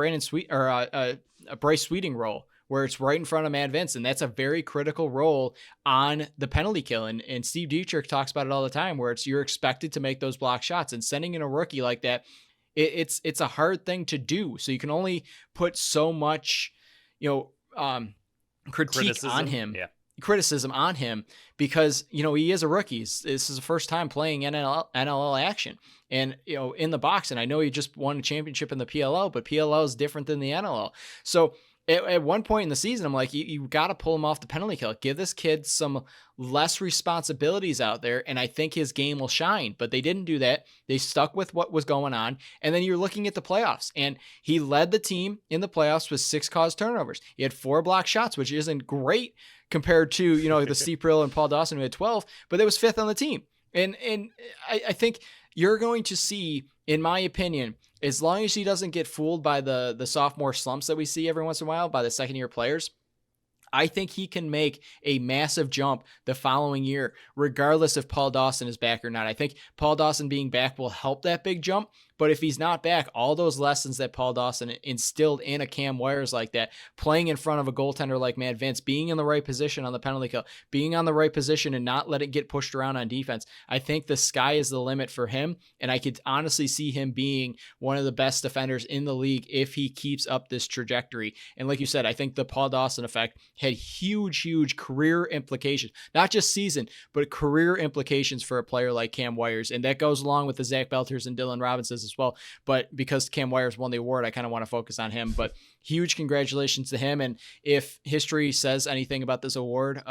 Bryce Sweeting role where it's right in front of Matt Vince. And that's a very critical role on the penalty kill. And Steve Dietrich talks about it all the time, where you're expected to make those block shots, and sending in a rookie like that, it's a hard thing to do. So you can only put so much, criticism on him because, he is a rookie. This is the first time playing NLL action and, in the box. And I know he just won a championship in the PLL, but PLL is different than the NLL. So at one point in the season, I'm like, you got to pull him off the penalty kill. Give this kid some less responsibilities out there, and I think his game will shine. But they didn't do that. They stuck with what was going on. And then you're looking at the playoffs, and he led the team in the playoffs with 6 caused turnovers. He had 4 block shots, which isn't great compared to, the Steve Pearl and Paul Dawson, who had 12, but it was 5th on the team. And I think you're going to see, in my opinion, as long as he doesn't get fooled by the sophomore slumps that we see every once in a while by the second-year players, I think he can make a massive jump the following year, regardless if Paul Dawson is back or not. I think Paul Dawson being back will help that big jump, but if he's not back, all those lessons that Paul Dawson instilled in a Cam Wires like that, playing in front of a goaltender like Matt Vince, being in the right position on the penalty kill, being on the right position and not let it get pushed around on defense, I think the sky is the limit for him, and I could honestly see him being one of the best defenders in the league if he keeps up this trajectory. And like you said, I think the Paul Dawson effect had huge career implications, not just season, but career implications for a player like Cam Wires. And that goes along with the Zach Belters and Dylan Robinsons as well. But because Cam Wires won the award, I kind of want to focus on him. But huge congratulations to him. And if history says anything about this award,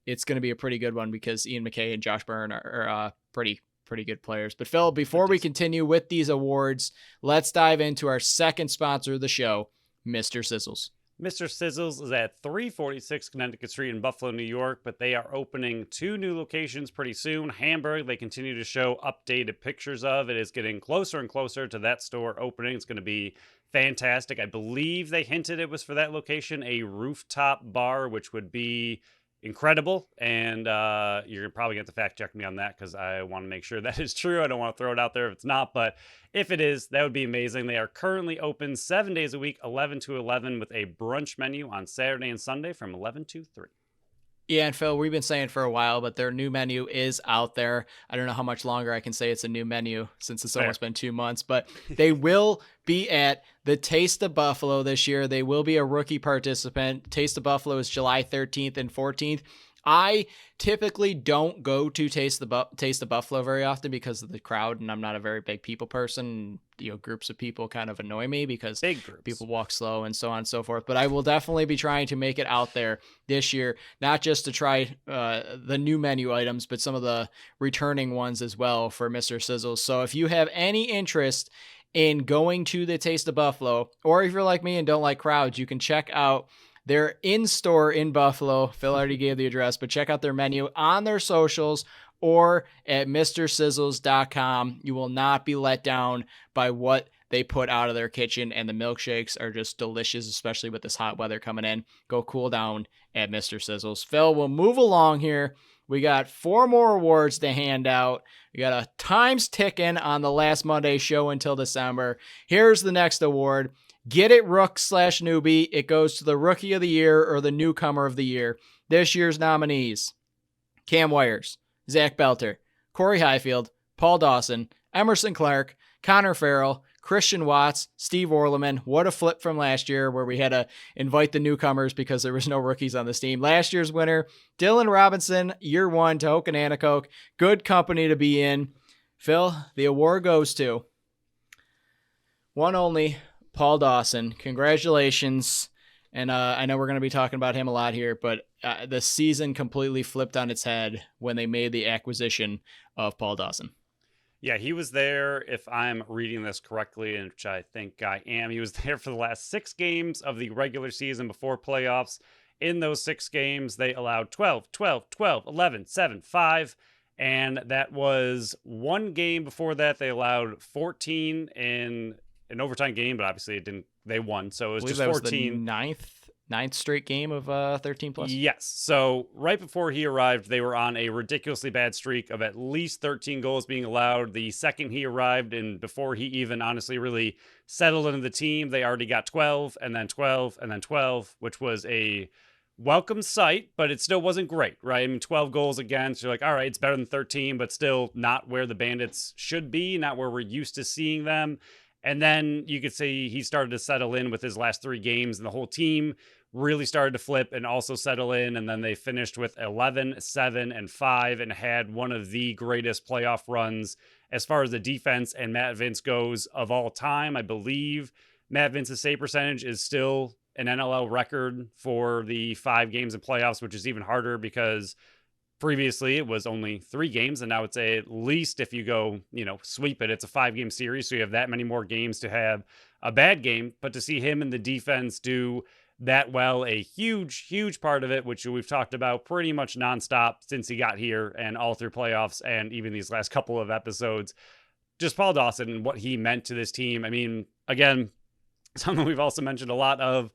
it's going to be a pretty good one because Ian McKay and Josh Byrne are pretty good players. But Phil, before we continue with these awards, let's dive into our second sponsor of the show, Mr. Sizzles.
Mr. Sizzles is at 346 Connecticut Street in Buffalo, New York, but they are opening 2 new locations pretty soon. Hamburg, they continue to show updated pictures of. It is getting closer and closer to that store opening. It's going to be fantastic. I believe they hinted it was for that location, a rooftop bar, which would be incredible. And you're probably going to have to fact check me on that because I want to make sure that is true. I don't want to throw it out there if it's not, but if it is, that would be amazing. They are currently open 7 days a week, 11 to 11, with a brunch menu on Saturday and Sunday from 11 to 3.
Yeah, and Phil, we've been saying for a while, but their new menu is out there. I don't know how much longer I can say it's a new menu since it's almost been 2 months, but they will be at the Taste of Buffalo this year. They will be a rookie participant. Taste of Buffalo is July 13th and 14th. I typically don't go to Taste of Buffalo very often because of the crowd, and I'm not a very big people person. Groups of people kind of annoy me because people walk slow and so on and so forth. But I will definitely be trying to make it out there this year, not just to try the new menu items, but some of the returning ones as well for Mr. Sizzles. So if you have any interest in going to the Taste of Buffalo, or if you're like me and don't like crowds, you can check out their in-store in Buffalo. Phil already gave the address, but check out their menu on their socials or at mrsizzles.com. You will not be let down by what they put out of their kitchen, and the milkshakes are just delicious, especially with this hot weather coming in. Go cool down at Mr. Sizzles. Phil, we'll move along here. We got 4 more awards to hand out. We got a time's ticking on the last Monday show until December. Here's the next award. Get it, Rook/newbie. It goes to the Rookie of the Year or the Newcomer of the Year. This year's nominees: Cam Wires, Zach Belter, Corey Highfield, Paul Dawson, Emerson Clark, Connor Farrell, Christian Watts, Steve Orleman. What a flip from last year where we had to invite the newcomers because there was no rookies on this team. Last year's winner, Dylan Robinson, year 1, Tohoku Nanticoke. Good company to be in. Phil, the award goes to one only, Paul Dawson. Congratulations. And I know we're going to be talking about him a lot here, but the season completely flipped on its head when they made the acquisition of Paul Dawson.
Yeah, he was there, if I'm reading this correctly, and which I think I am. He was there for the last 6 games of the regular season before playoffs. In those 6 games, they allowed 12, 12, 12, 11, 7, 5. And that was 1 game before that. They allowed 14 in an overtime game, but obviously it didn't. They won, so it was just 14.
That was the 9th ninth straight game of 13 plus.
Yes. So right before he arrived, they were on a ridiculously bad streak of at least 13 goals being allowed. The second he arrived, and before he even honestly really settled into the team, they already got 12 and then 12 and then 12, which was a welcome sight, but it still wasn't great, right? I mean, 12 goals against, you're like, all right, it's better than 13, but still not where the Bandits should be, not where we're used to seeing them. And then you could say he started to settle in with his last 3 games, and the whole team really started to flip and also settle in. And then they finished with 11, 7, and 5 and had one of the greatest playoff runs as far as the defense and Matt Vince goes of all time. I believe Matt Vince's save percentage is still an NLL record for the 5 games in playoffs, which is even harder because previously it was only 3 games, and now it's at least, if you go, sweep it, it's a 5-game series. So you have that many more games to have a bad game. But to see him and the defense do that well, a huge part of it, which we've talked about pretty much nonstop since he got here and all through playoffs and even these last couple of episodes, just Paul Dawson and what he meant to this team. I mean, again, something we've also mentioned a lot of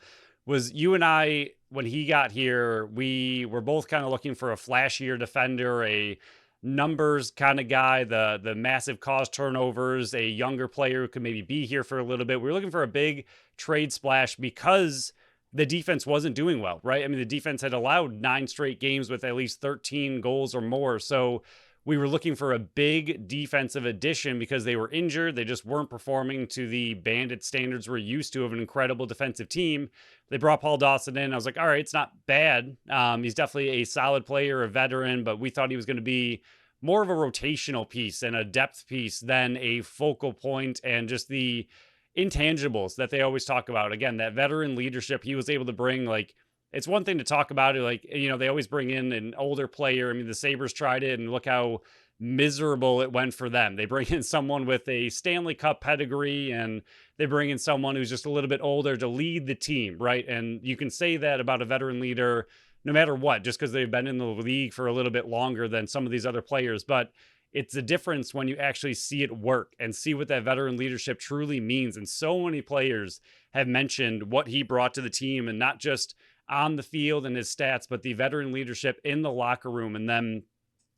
was you and I, when he got here, we were both kind of looking for a flashier defender, a numbers kind of guy, the massive cause turnovers, a younger player who could maybe be here for a little bit. We were looking for a big trade splash because the defense wasn't doing well, right? I mean, the defense had allowed 9 straight games with at least 13 goals or more. So we were looking for a big defensive addition because they were injured. They just weren't performing to the Bandit standards we're used to of an incredible defensive team. They brought Paul Dawson in. I was like, all right, it's not bad. He's definitely a solid player, a veteran, but we thought he was going to be more of a rotational piece and a depth piece than a focal point and just the intangibles that they always talk about. Again, that veteran leadership he was able to bring. Like, it's one thing to talk about it, like, they always bring in an older player. I mean, the Sabres tried it and look how miserable it went for them. They bring in someone with a Stanley Cup pedigree and they bring in someone who's just a little bit older to lead the team, right? And you can say that about a veteran leader no matter what, just because they've been in the league for a little bit longer than some of these other players. But it's a difference when you actually see it work and see what that veteran leadership truly means. And so many players have mentioned what he brought to the team, and not just on the field and his stats, but the veteran leadership in the locker room. And then,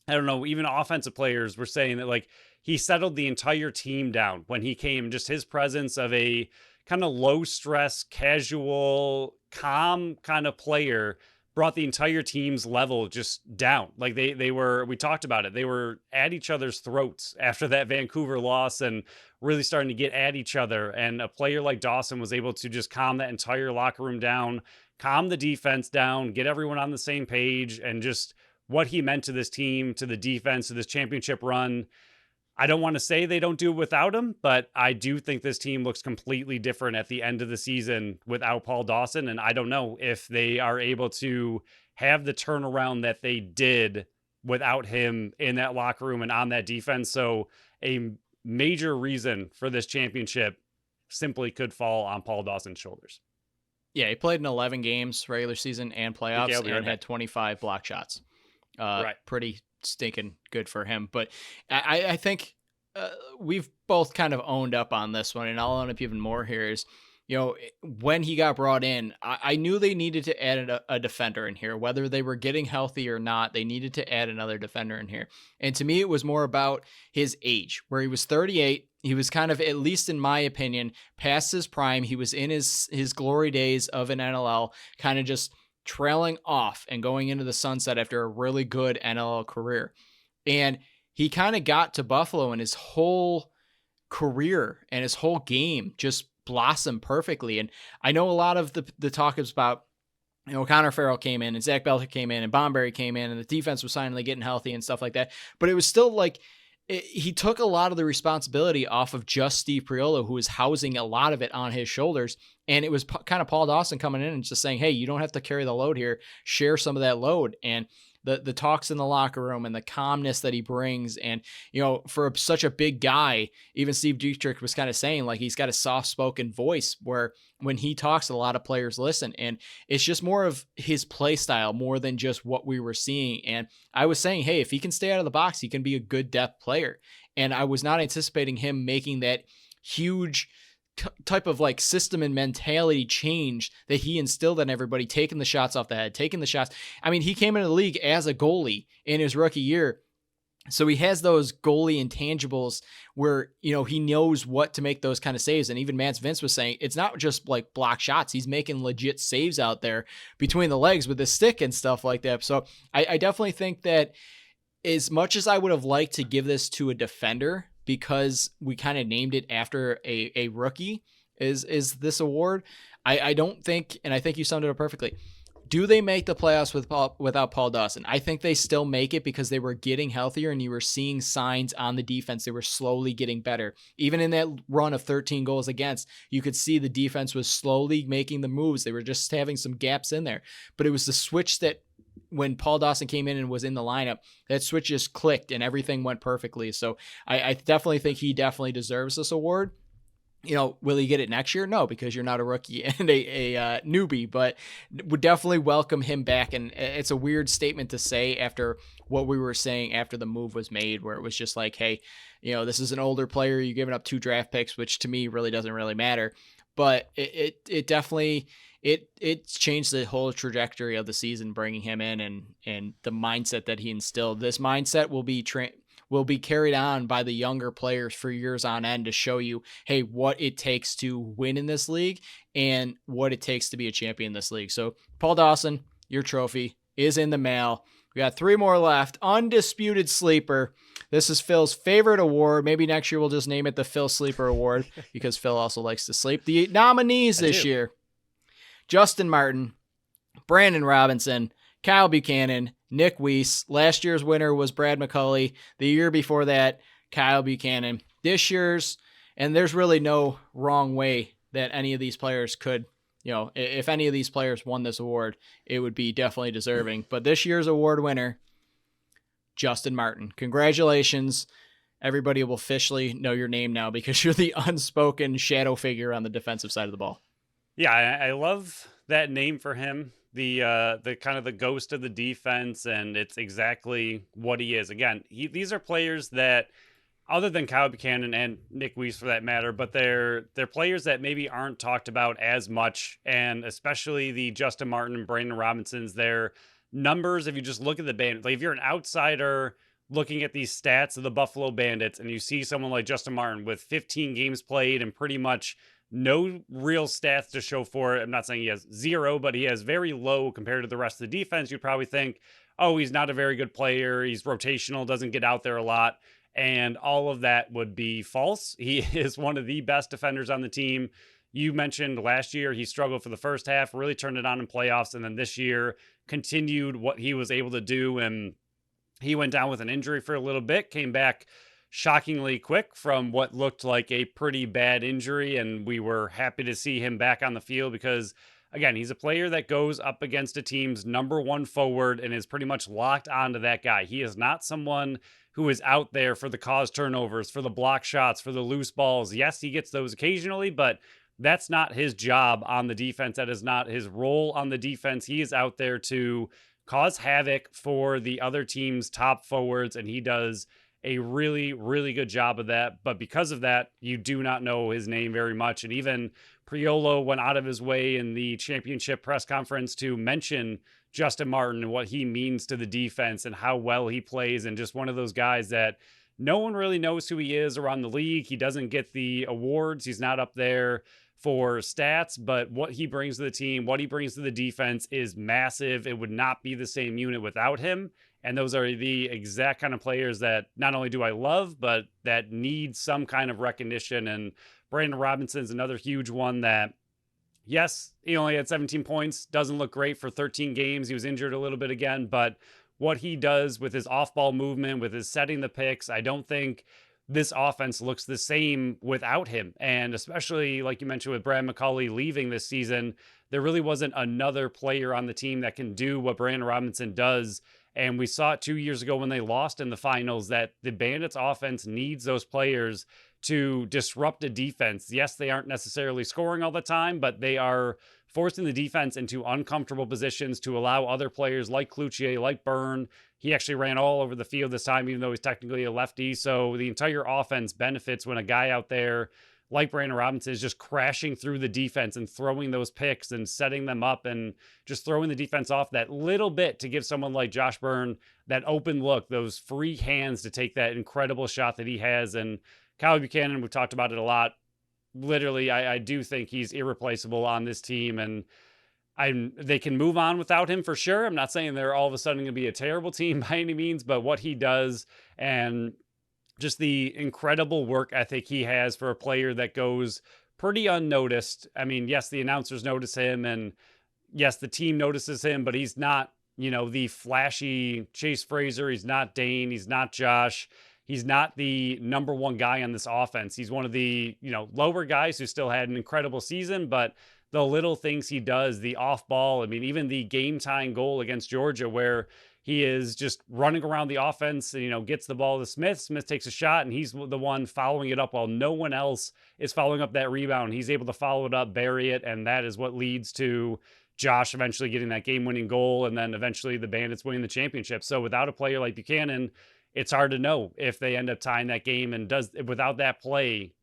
I don't know, even offensive players were saying that, like, he settled the entire team down when he came. Just his presence of a kind of low stress, casual, calm kind of player brought the entire team's level just down. Like they were, we talked about it, they were at each other's throats after that Vancouver loss and really starting to get at each other. And a player like Dawson was able to just calm that entire locker room down, calm the defense down, get everyone on the same page, and just what he meant to this team, to the defense, to this championship run. I don't want to say they don't do it without him, but I do think this team looks completely different at the end of the season without Paul Dawson. And I don't know if they are able to have the turnaround that they did without him in that locker room and on that defense. So a major reason for this championship simply could fall on Paul Dawson's shoulders.
Yeah, he played in 11 games, regular season and playoffs, and had 25 block shots.
Right.
Pretty stinking good for him. But I think we've both kind of owned up on this one, and I'll own up even more here is, when he got brought in, I knew they needed to add a defender in here. Whether they were getting healthy or not, they needed to add another defender in here. And to me, it was more about his age, where he was 38. He was kind of, at least in my opinion, past his prime. He was in his glory days of an NLL, kind of just trailing off and going into the sunset after a really good NLL career. And he kind of got to Buffalo, and his whole career and his whole game just blossomed perfectly. And I know a lot of the talk is about, Connor Farrell came in and Zach Belcher came in and Bomberry came in and the defense was finally getting healthy and stuff like that. But it was still like, he took a lot of the responsibility off of just Steve Priolo, who was housing a lot of it on his shoulders. And it was kind of Paul Dawson coming in and just saying, hey, you don't have to carry the load here. Share some of that load. And the talks in the locker room and the calmness that he brings. And, for such a big guy, even Steve Dietrich was kind of saying, like, he's got a soft-spoken voice where when he talks, a lot of players listen. And it's just more of his play style more than just what we were seeing. And I was saying, hey, if he can stay out of the box, he can be a good depth player. And I was not anticipating him making that huge type of like system and mentality change that he instilled in everybody, taking the shots off the head, taking the shots. I mean, he came into the league as a goalie in his rookie year. So he has those goalie intangibles where, he knows what to make those kind of saves. And even Vince was saying, it's not just like block shots. He's making legit saves out there between the legs with the stick and stuff like that. So I definitely think that as much as I would have liked to give this to a defender, because we kind of named it after a rookie is this award, I don't think, and I think you summed it up perfectly. Do they make the playoffs without Paul Dawson? I think they still make it because they were getting healthier and you were seeing signs on the defense. They were slowly getting better. Even in that run of 13 goals against, you could see the defense was slowly making the moves. They were just having some gaps in there. But it was the switch that when Paul Dawson came in and was in the lineup, that switch just clicked and everything went perfectly. So I definitely think he definitely deserves this award. Will he get it next year? No, because you're not a rookie and a newbie, but would definitely welcome him back. And it's a weird statement to say after what we were saying after the move was made, where it was just like, hey, this is an older player. You're giving up 2 draft picks, which to me really doesn't really matter. But it definitely, it's changed the whole trajectory of the season, bringing him in and the mindset that he instilled. This mindset will be carried on by the younger players for years on end to show you, hey, what it takes to win in this league and what it takes to be a champion in this league. So Paul Dawson, your trophy is in the mail. We got 3 more left. Undisputed Sleeper. This is Phil's favorite award. Maybe next year we'll just name it the Phil Sleeper Award because Phil also likes to sleep. The nominees this year: Justin Martin, Brandon Robinson, Kyle Buchanan, Nick Weiss. Last year's winner was Brad McCulley. The year before that, Kyle Buchanan. This year's, and there's really no wrong way that any of these players could, if any of these players won this award, it would be definitely deserving. But this year's award winner, Justin Martin. Congratulations. Everybody will officially know your name now because you're the unspoken shadow figure on the defensive side of the ball.
Yeah, I love that name for him. The kind of the ghost of the defense, and it's exactly what he is. Again, these are players that, other than Kyle Buchanan and Nick Weiss for that matter, but they're players that maybe aren't talked about as much, and especially the Justin Martin and Brandon Robinsons, their numbers, if you just look at the Bandits, like if you're an outsider looking at these stats of the Buffalo Bandits and you see someone like Justin Martin with 15 games played and pretty much no real stats to show for it. I'm not saying he has 0, but he has very low compared to the rest of the defense. You'd probably think, oh, he's not a very good player. He's rotational, doesn't get out there a lot. And all of that would be false. He is one of the best defenders on the team. You mentioned last year he struggled for the first half, really turned it on in playoffs, and then this year continued what he was able to do. And he went down with an injury for a little bit, came back shockingly quick from what looked like a pretty bad injury, and we were happy to see him back on the field because, again, he's a player that goes up against a team's number 1 forward and is pretty much locked onto that guy. He is not someone who is out there for the caused turnovers, for the block shots, for the loose balls. Yes, he gets those occasionally, but that's not his job on the defense. That is not his role on the defense. He is out there to cause havoc for the other team's top forwards, and he does a really, really good job of that. But because of that, you do not know his name very much. And even Priolo went out of his way in the championship press conference to mention Justin Martin and what he means to the defense and how well he plays, and just one of those guys that no one really knows who he is around the league. He doesn't get the awards. He's not up there for stats, but what he brings to the team, what he brings to the defense is massive. It would not be the same unit without him. And those are the exact kind of players that not only do I love, but that need some kind of recognition. And Brandon Robinson's another huge one that, yes, he only had 17 points, doesn't look great for 13 games. He was injured a little bit again, but what he does with his off-ball movement, with his setting the picks, I don't think this offense looks the same without him. And especially, like you mentioned, with Brad McCulley leaving this season, there really wasn't another player on the team that can do what Brandon Robinson does. And we saw it 2 years ago when they lost in the finals that the Bandits offense needs those players to disrupt a defense. Yes, they aren't necessarily scoring all the time, but they are forcing the defense into uncomfortable positions to allow other players like Cloutier, like Byrne. He actually ran all over the field this time, even though he's technically a lefty. So the entire offense benefits when a guy out there like Brandon Robinson, is just crashing through the defense and throwing those picks and setting them up and just throwing the defense off that little bit to give someone like Josh Byrne that open look, those free hands to take that incredible shot that he has. And Kyle Buchanan, we've talked about it a lot. Literally, I do think he's irreplaceable on this team, and they can move on without him for sure. I'm not saying they're all of a sudden going to be a terrible team by any means, but what he does and just the incredible work ethic he has for a player that goes pretty unnoticed. I mean, yes, the announcers notice him, and yes, the team notices him, but he's not, the flashy Chase Fraser. He's not Dane. He's not Josh. He's not the number one guy on this offense. He's one of the, lower guys who still had an incredible season, but the little things he does, the off ball, I mean, even the game tying goal against Georgia where he is just running around the offense and, gets the ball to Smith. Smith takes a shot and he's the one following it up while no one else is following up that rebound. He's able to follow it up, bury it. And that is what leads to Josh eventually getting that game winning goal. And then eventually the Bandits winning the championship. So without a player like Buchanan, it's hard to know if they end up tying that game, and without that play,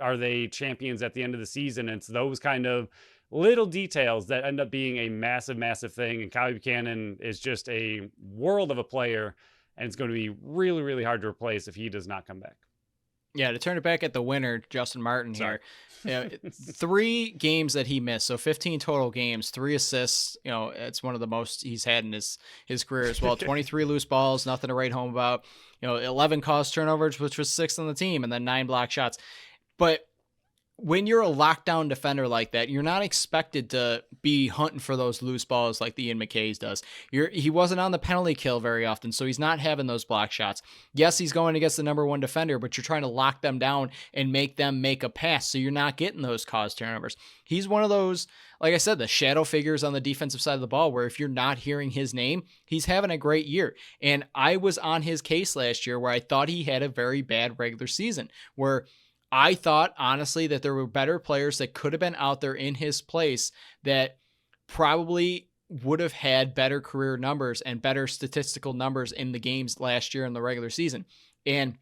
are they champions at the end of the season? And it's those kind of little details that end up being a massive, massive thing. And Kyle Buchanan is just a world of a player, and it's going to be really, really hard to replace if he does not come back.
Yeah, to turn it back at the winner, Justin Martin here. 3 games that he missed, so 15 total games, 3 assists. It's one of the most he's had in his career as well. 23 loose balls, nothing to write home about. 11 caused turnovers, which was 6th on the team, and then 9 block shots. But when you're a lockdown defender like that, you're not expected to be hunting for those loose balls like the Ian McKay's does. He wasn't on the penalty kill very often, so he's not having those block shots. Yes, he's going against the number 1 defender, but you're trying to lock them down and make them make a pass, so you're not getting those caused turnovers. He's one of those, like I said, the shadow figures on the defensive side of the ball, where if you're not hearing his name, he's having a great year. And I was on his case last year where I thought he had a very bad regular season, where I thought, honestly, that there were better players that could have been out there in his place that probably would have had better career numbers and better statistical numbers in the games last year in the regular season. And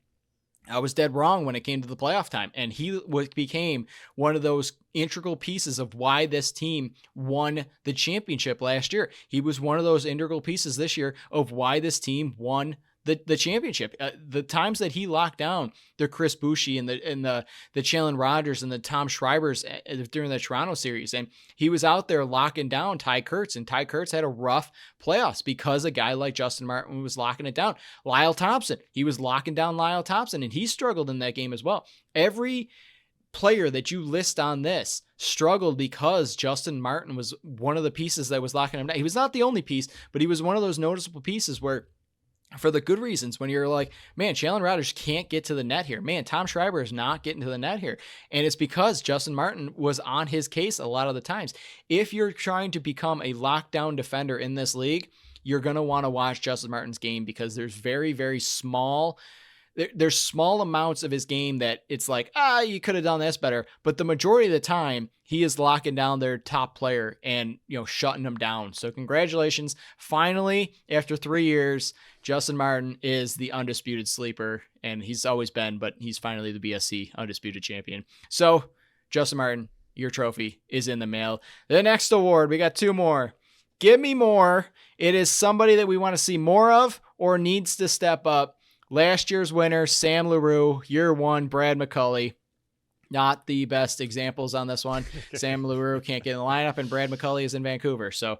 I was dead wrong when it came to the playoff time. And he became one of those integral pieces of why this team won the championship last year. He was one of those integral pieces this year of why this team won the championship. The times that he locked down the Chris Boucher and the Jalen Rogers and the Tom Schreibers during the Toronto series, and he was out there locking down Ty Kurtz, and Ty Kurtz had a rough playoffs because a guy like Justin Martin was locking it down. Lyle Thompson, he was locking down Lyle Thompson, and he struggled in that game as well. Every player that you list on this struggled because Justin Martin was one of the pieces that was locking him down. He was not the only piece, but he was one of those noticeable pieces where, for the good reasons, when you're like, man, Jalen Rogers can't get to the net here. Man, Tom Schreiber is not getting to the net here. And it's because Justin Martin was on his case a lot of the times. If you're trying to become a lockdown defender in this league, you're going to want to watch Justin Martin's game, because there's very, very small there's small amounts of his game that it's like, you could have done this better. But the majority of the time, he is locking down their top player and, shutting them down. So congratulations. Finally, after 3 years, Justin Martin is the undisputed sleeper, and he's always been, but he's finally the BSC undisputed champion. So Justin Martin, your trophy is in the mail. The next award, we got 2 more. Give me more. It is somebody that we want to see more of or needs to step up. Last year's winner, Sam LaRue. Year 1, Brad McCulley. Not the best examples on this one. Sam LaRue can't get in the lineup, and Brad McCulley is in Vancouver. So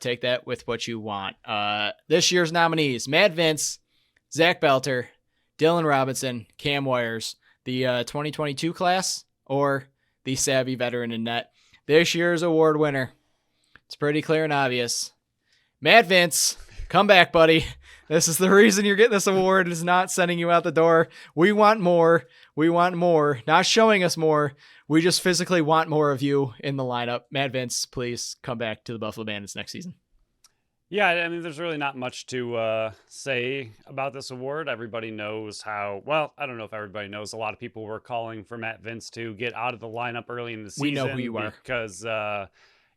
take that with what you want. This year's nominees, Matt Vince, Zach Belter, Dylan Robinson, Cam Wires, the 2022 class, or the savvy veteran in net. This year's award winner, it's pretty clear and obvious. Matt Vince, come back, buddy. This is the reason you're getting this award, is not sending you out the door. We want more. We want more. Not showing us more. We just physically want more of you in the lineup. Matt Vince, please come back to the Buffalo Bandits next season.
Yeah, I mean, there's really not much to say about this award. Everybody knows how, well, I don't know if everybody knows. A lot of people were calling for Matt Vince to get out of the lineup early in the season.
We know who you are.
Because,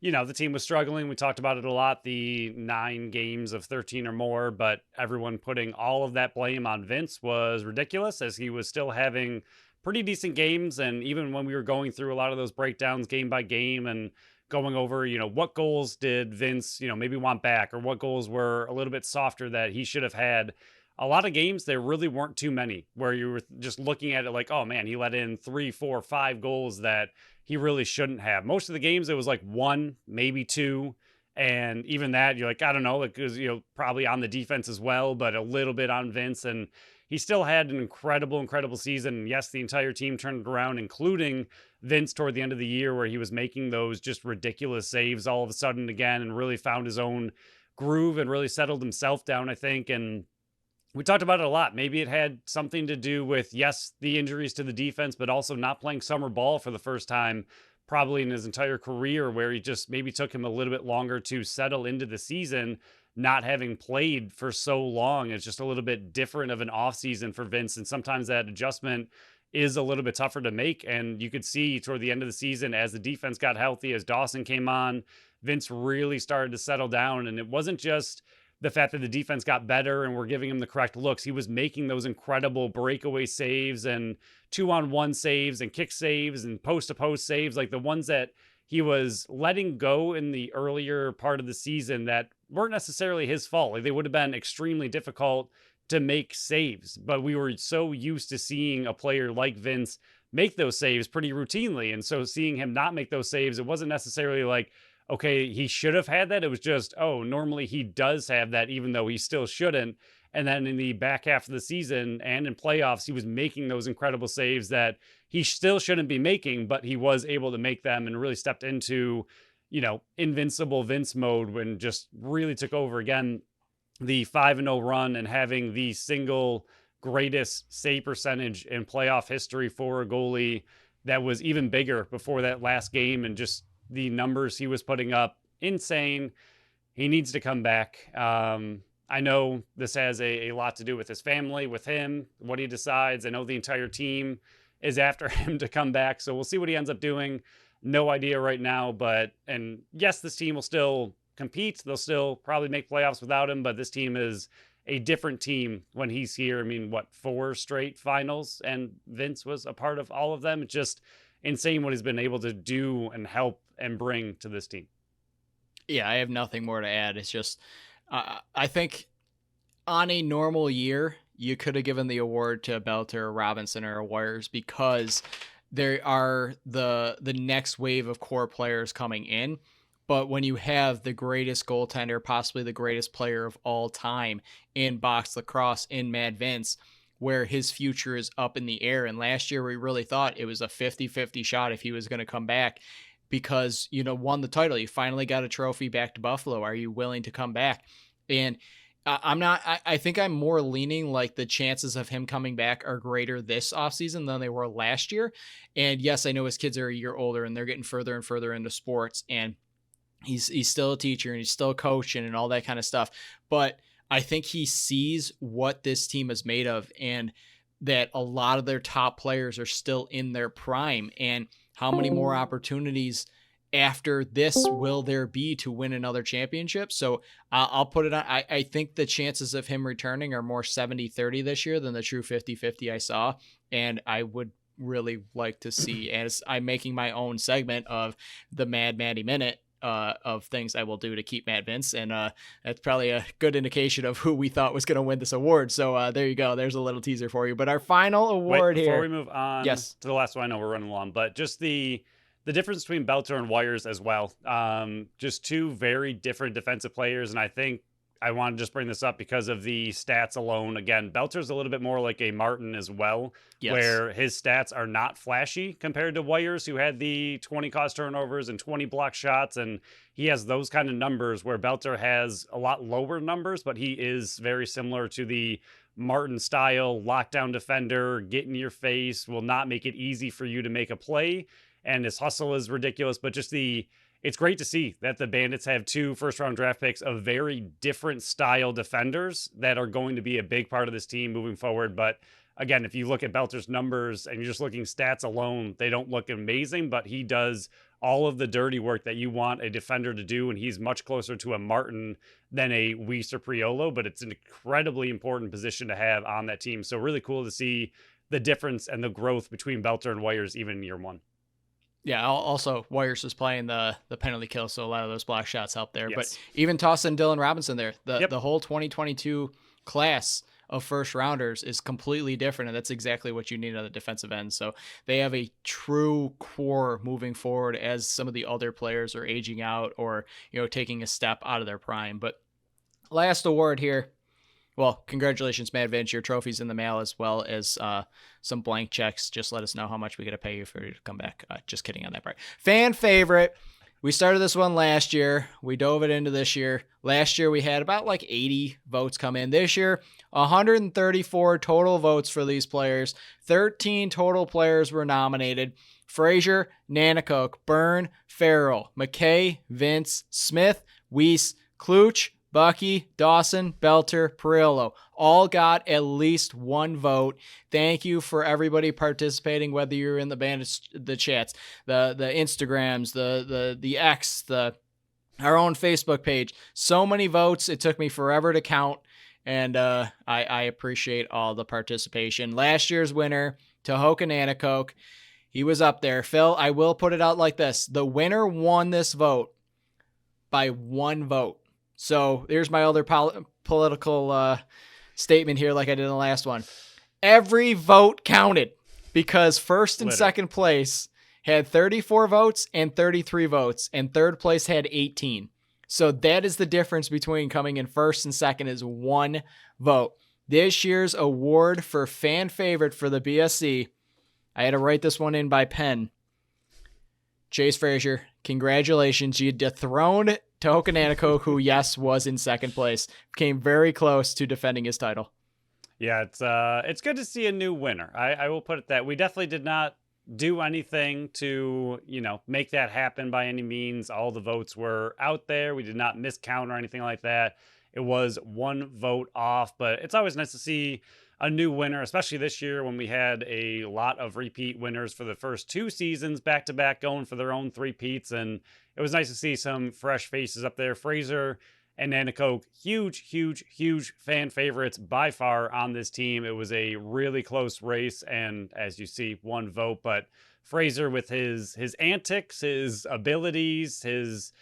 the team was struggling. We talked about it a lot, the 9 games of 13 or more, but everyone putting all of that blame on Vince was ridiculous, as he was still having pretty decent games. And even when we were going through a lot of those breakdowns game by game and going over, what goals did Vince, maybe want back, or what goals were a little bit softer that he should have had. A lot of games, there really weren't too many where you were just looking at it like, oh man, he let in 3, 4, 5 goals that he really shouldn't have. Most of the games, it was like 1, maybe 2. And even that, you're like, I don't know, like, it was, probably on the defense as well, but a little bit on Vince. And he still had an incredible season. And yes, the entire team turned it around, including Vince toward the end of the year, where he was making those just ridiculous saves all of a sudden again and really found his own groove and really settled himself down, I think. And we talked about it a lot. Maybe it had something to do with, yes, the injuries to the defense, but also not playing summer ball for the first time, probably in his entire career, where he just maybe took him a little bit longer to settle into the season, not having played for so long. It's just a little bit different of an offseason for Vince. And sometimes that adjustment is a little bit tougher to make. And you could see toward the end of the season, as the defense got healthy, as Dawson came on, Vince really started to settle down. And it wasn't just the fact that the defense got better and we're giving him the correct looks. He was making those incredible breakaway saves and 2-on-1 saves and kick saves and post-to-post saves, like the ones that he was letting go in the earlier part of the season that weren't necessarily his fault. Like, they would have been extremely difficult to make saves, but we were so used to seeing a player like Vince make those saves pretty routinely. And so seeing him not make those saves, it wasn't necessarily like, okay, he should have had that. It was just, oh, normally he does have that, even though he still shouldn't. And then in the back half of the season and in playoffs, he was making those incredible saves that he still shouldn't be making, but he was able to make them and really stepped into, invincible Vince mode when just really took over again. The 5-0 run and having the single greatest save percentage in playoff history for a goalie that was even bigger before that last game, and just the numbers he was putting up, insane. He needs to come back. I know this has a lot to do with his family, with him, what he decides. I know the entire team is after him to come back, so we'll see what he ends up doing. No idea right now, and yes, this team will still compete. They'll still probably make playoffs without him, but this team is a different team when he's here. I mean, 4 straight finals, and Vince was a part of all of them. It's just insane what he's been able to do and help and bring to this team.
Yeah, I have nothing more to add. It's just, I think on a normal year, you could have given the award to Belter, Robinson, or Wires, because there are the next wave of core players coming in. But when you have the greatest goaltender, possibly the greatest player of all time in box lacrosse, in Mad Vince, where his future is up in the air. And last year we really thought it was a 50-50 shot if he was going to come back, because, won the title. You finally got a trophy back to Buffalo. Are you willing to come back? And I think I'm more leaning like the chances of him coming back are greater this offseason than they were last year. And yes, I know his kids are a year older and they're getting further and further into sports, and he's still a teacher and he's still coaching and all that kind of stuff. But I think he sees what this team is made of, and that a lot of their top players are still in their prime. And how many more opportunities after this will there be to win another championship? So I'll put it on. I think the chances of him returning are more 70-30 this year than the true 50-50 I saw. And I would really like to see, as I'm making my own segment of the Mad Maddie Minute, of things I will do to keep Mad Vince. And that's probably a good indication of who we thought was going to win this award. So there you go. There's a little teaser for you. But our final award
before
here.
we move on to the last one, I know we're running long, but just the difference between Belter and Wires as well. Just two very different defensive players. And I think I want to just bring this up because of the stats alone. Again, Belter's a little bit more like a Martin as well, where his stats are not flashy compared to Wires, who had the 20 caused turnovers and 20 block shots. And he has those kind of numbers, where Belter has a lot lower numbers, but he is very similar to the Martin style lockdown defender, get in your face, will not make it easy for you to make a play. And his hustle is ridiculous, but just it's great to see that the Bandits have 2 first-round draft picks of very different style defenders that are going to be a big part of this team moving forward. But again, if you look at Belter's numbers and you're just looking stats alone, they don't look amazing, but he does all of the dirty work that you want a defender to do, and he's much closer to a Martin than a Weiss or Priolo, but it's an incredibly important position to have on that team. So really cool to see the difference and the growth between Belter and Wires even in year one.
Yeah, also Warriors was playing the penalty kill, so a lot of those block shots helped there.
Yes.
But even tossing Dylan Robinson there,
Yep.
the whole 2022 class of first rounders is completely different, and that's exactly what you need on the defensive end. So they have a true core moving forward as some of the other players are aging out or, you know, taking a step out of their prime. But last award here. Well, congratulations, Matt Vince. Your trophy's in the mail, as well as some blank checks. Just let us know how much we got to pay you for you to come back. Just kidding on that part. Fan favorite. We started this one last year. We dove it into this year. Last year, we had about like 80 votes come in. This year, 134 total votes for these players. 13 total players were nominated. Frazier, Nanacoke, Byrne, Farrell, McKay, Vince, Smith, Weiss, Kluch, Bucky, Dawson, Belter, Perillo all got at least one vote. Thank you for everybody participating, whether you're in the Bandits, the chats, the Instagrams, the X, our own Facebook page. So many votes. It took me forever to count, and I appreciate all the participation. Last year's winner, Tahoka Nanacoke, he was up there. Phil, I will put it out like this. The winner won this vote by one vote. So here's my other political statement here, like I did in the last one. Every vote counted, because first and second place had 34 votes and 33 votes, and third place had 18. So that is the difference between coming in first and second, is one vote. This year's award for fan favorite for the BSC, I had to write this one in by pen. Chase Frazier, congratulations. You dethroned Tahoka Nanacoke, who, yes, was in second place. Came very close to defending his title.
Yeah, it's good to see a new winner. I will put it that. We definitely did not do anything to, make that happen by any means. All the votes were out there. We did not miscount or anything like that. It was one vote off, but it's always nice to see a new winner, especially this year when we had a lot of repeat winners for the first two seasons back-to-back going for their own three-peats, and it was nice to see some fresh faces up there. Fraser and Nanacoke, huge fan favorites by far on this team. It was a really close race, and as you see, one vote, but Fraser with his antics, his abilities, his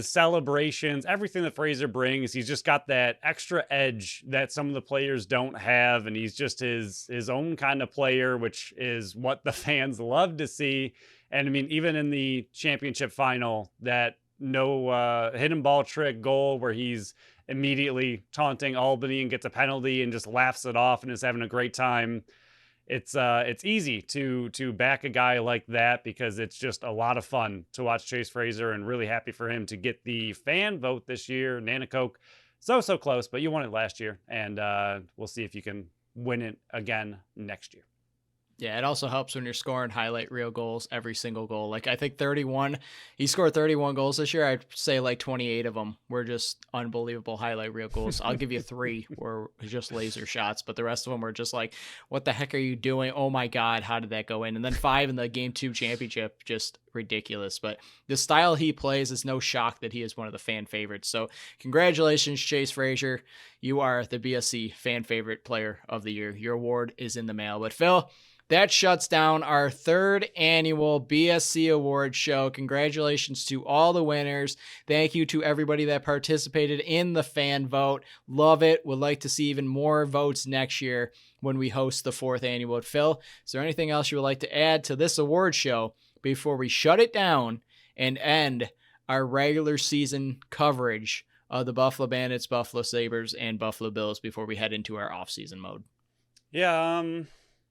celebrations, everything that Fraser brings, he's just got that extra edge that some of the players don't have, and he's just his own kind of player, which is what the fans love to see. And I mean, even in the championship final, that no hidden ball trick goal where he's immediately taunting Albany and gets a penalty and just laughs it off and is having a great time. It's easy to back a guy like that, because it's just a lot of fun to watch Chase Fraser, and really happy for him to get the fan vote this year. Nanacoke, so close, but you won it last year, and we'll see if you can win it again next year.
Yeah, it also helps when you're scoring highlight reel goals, every single goal. Like, I think 31, he scored 31 goals this year. I'd say like 28 of them were just unbelievable highlight reel goals. I'll give you 3 were just laser shots, but the rest of them were just like, what the heck are you doing? Oh my God, how did that go in? And then 5 in the Game 2 championship, just ridiculous. But the style he plays is no shock that he is one of the fan favorites. So congratulations, Chase Frazier. You are the BSC fan favorite player of the year. Your award is in the mail. But Phil, that shuts down our 3rd annual BSC Awards show. Congratulations to all the winners. Thank you to everybody that participated in the fan vote. Love it. Would like to see even more votes next year when we host the 4th annual. Phil, is there anything else you would like to add to this award show before we shut it down and end our regular season coverage of the Buffalo Bandits, Buffalo Sabres, and Buffalo Bills before we head into our off-season mode?
Yeah,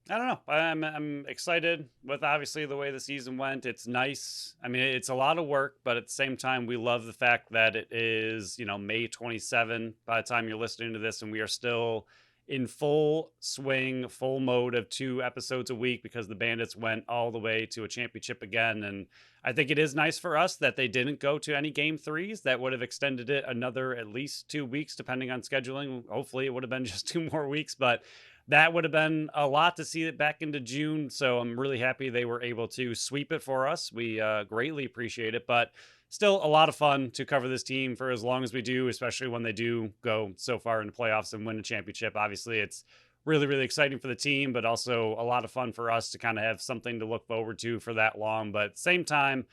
I don't know. I'm excited with obviously the way the season went. It's nice. I mean, it's a lot of work, but at the same time, we love the fact that it is, May 27 by the time you're listening to this, and we are still in full swing, full mode of 2 episodes a week, because the Bandits went all the way to a championship again. And I think it is nice for us that they didn't go to any game 3s. That would have extended it another at least 2 weeks, depending on scheduling. Hopefully it would have been just 2 more weeks, but that would have been a lot to see it back into June. So I'm really happy they were able to sweep it for us. We greatly appreciate it, but still a lot of fun to cover this team for as long as we do, especially when they do go so far in the playoffs and win a championship. Obviously, it's really, really exciting for the team, but also a lot of fun for us to kind of have something to look forward to for that long. But at the same time,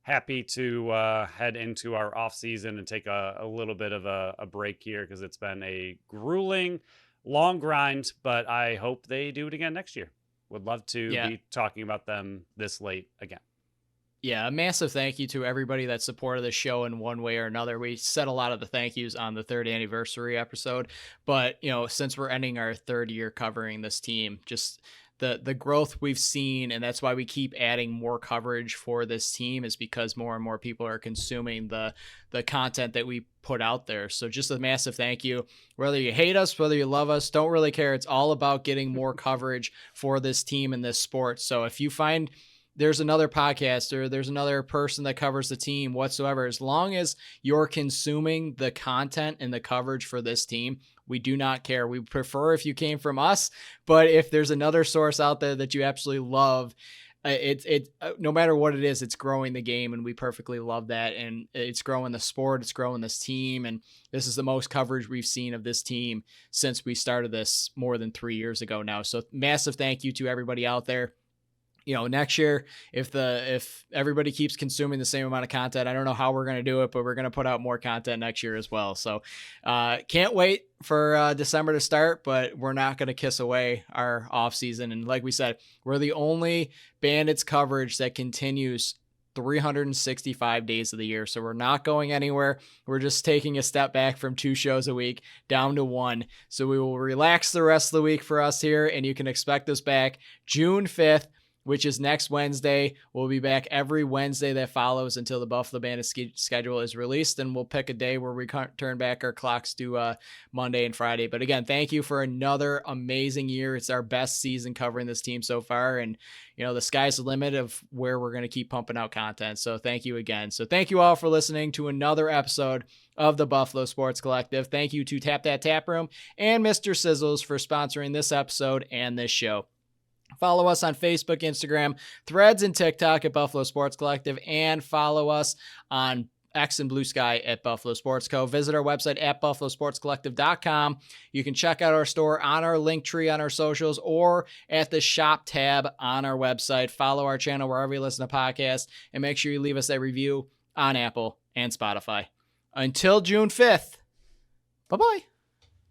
happy to head into our off season and take a little bit of a break here because it's been a grueling, long grind. But I hope they do it again next year. Would love to
Yeah.
be talking about them this late again.
Yeah, a massive thank you to everybody that supported the show in one way or another. We said a lot of the thank yous on the third anniversary episode, but since we're ending our third year covering this team, just the growth we've seen, and that's why we keep adding more coverage for this team, is because more and more people are consuming the content that we put out there. So just a massive thank you. Whether you hate us, whether you love us, don't really care. It's all about getting more coverage for this team and this sport. So if you find there's another podcaster, there's another person that covers the team whatsoever, as long as you're consuming the content and the coverage for this team, we do not care. We prefer if you came from us, but if there's another source out there that you absolutely love, it no matter what it is, it's growing the game, and we perfectly love that. And it's growing the sport, it's growing this team, and this is the most coverage we've seen of this team since we started this more than 3 years ago now. So massive thank you to everybody out there. Next year, if everybody keeps consuming the same amount of content, I don't know how we're going to do it, but we're going to put out more content next year as well. So can't wait for December to start, but we're not going to kiss away our off season. And like we said, we're the only Bandits coverage that continues 365 days of the year. So we're not going anywhere. We're just taking a step back from 2 shows a week down to 1. So we will relax the rest of the week for us here, and you can expect us back June 5th, which is next Wednesday. We'll be back every Wednesday that follows until the Buffalo Bandits schedule is released, and we'll pick a day where we turn back our clocks to Monday and Friday. But again, thank you for another amazing year. It's our best season covering this team so far, and the sky's the limit of where we're going to keep pumping out content. So thank you again. So thank you all for listening to another episode of the Buffalo Sports Collective. Thank you to Tap That Tap Room and Mr. Sizzles for sponsoring this episode and this show. Follow us on Facebook, Instagram, Threads, and TikTok at Buffalo Sports Collective, and follow us on X and Blue Sky at Buffalo Sports Co. Visit our website at buffalosportscollective.com. You can check out our store on our link tree on our socials or at the shop tab on our website. Follow our channel wherever you listen to podcasts, and make sure you leave us a review on Apple and Spotify. Until June 5th, bye-bye.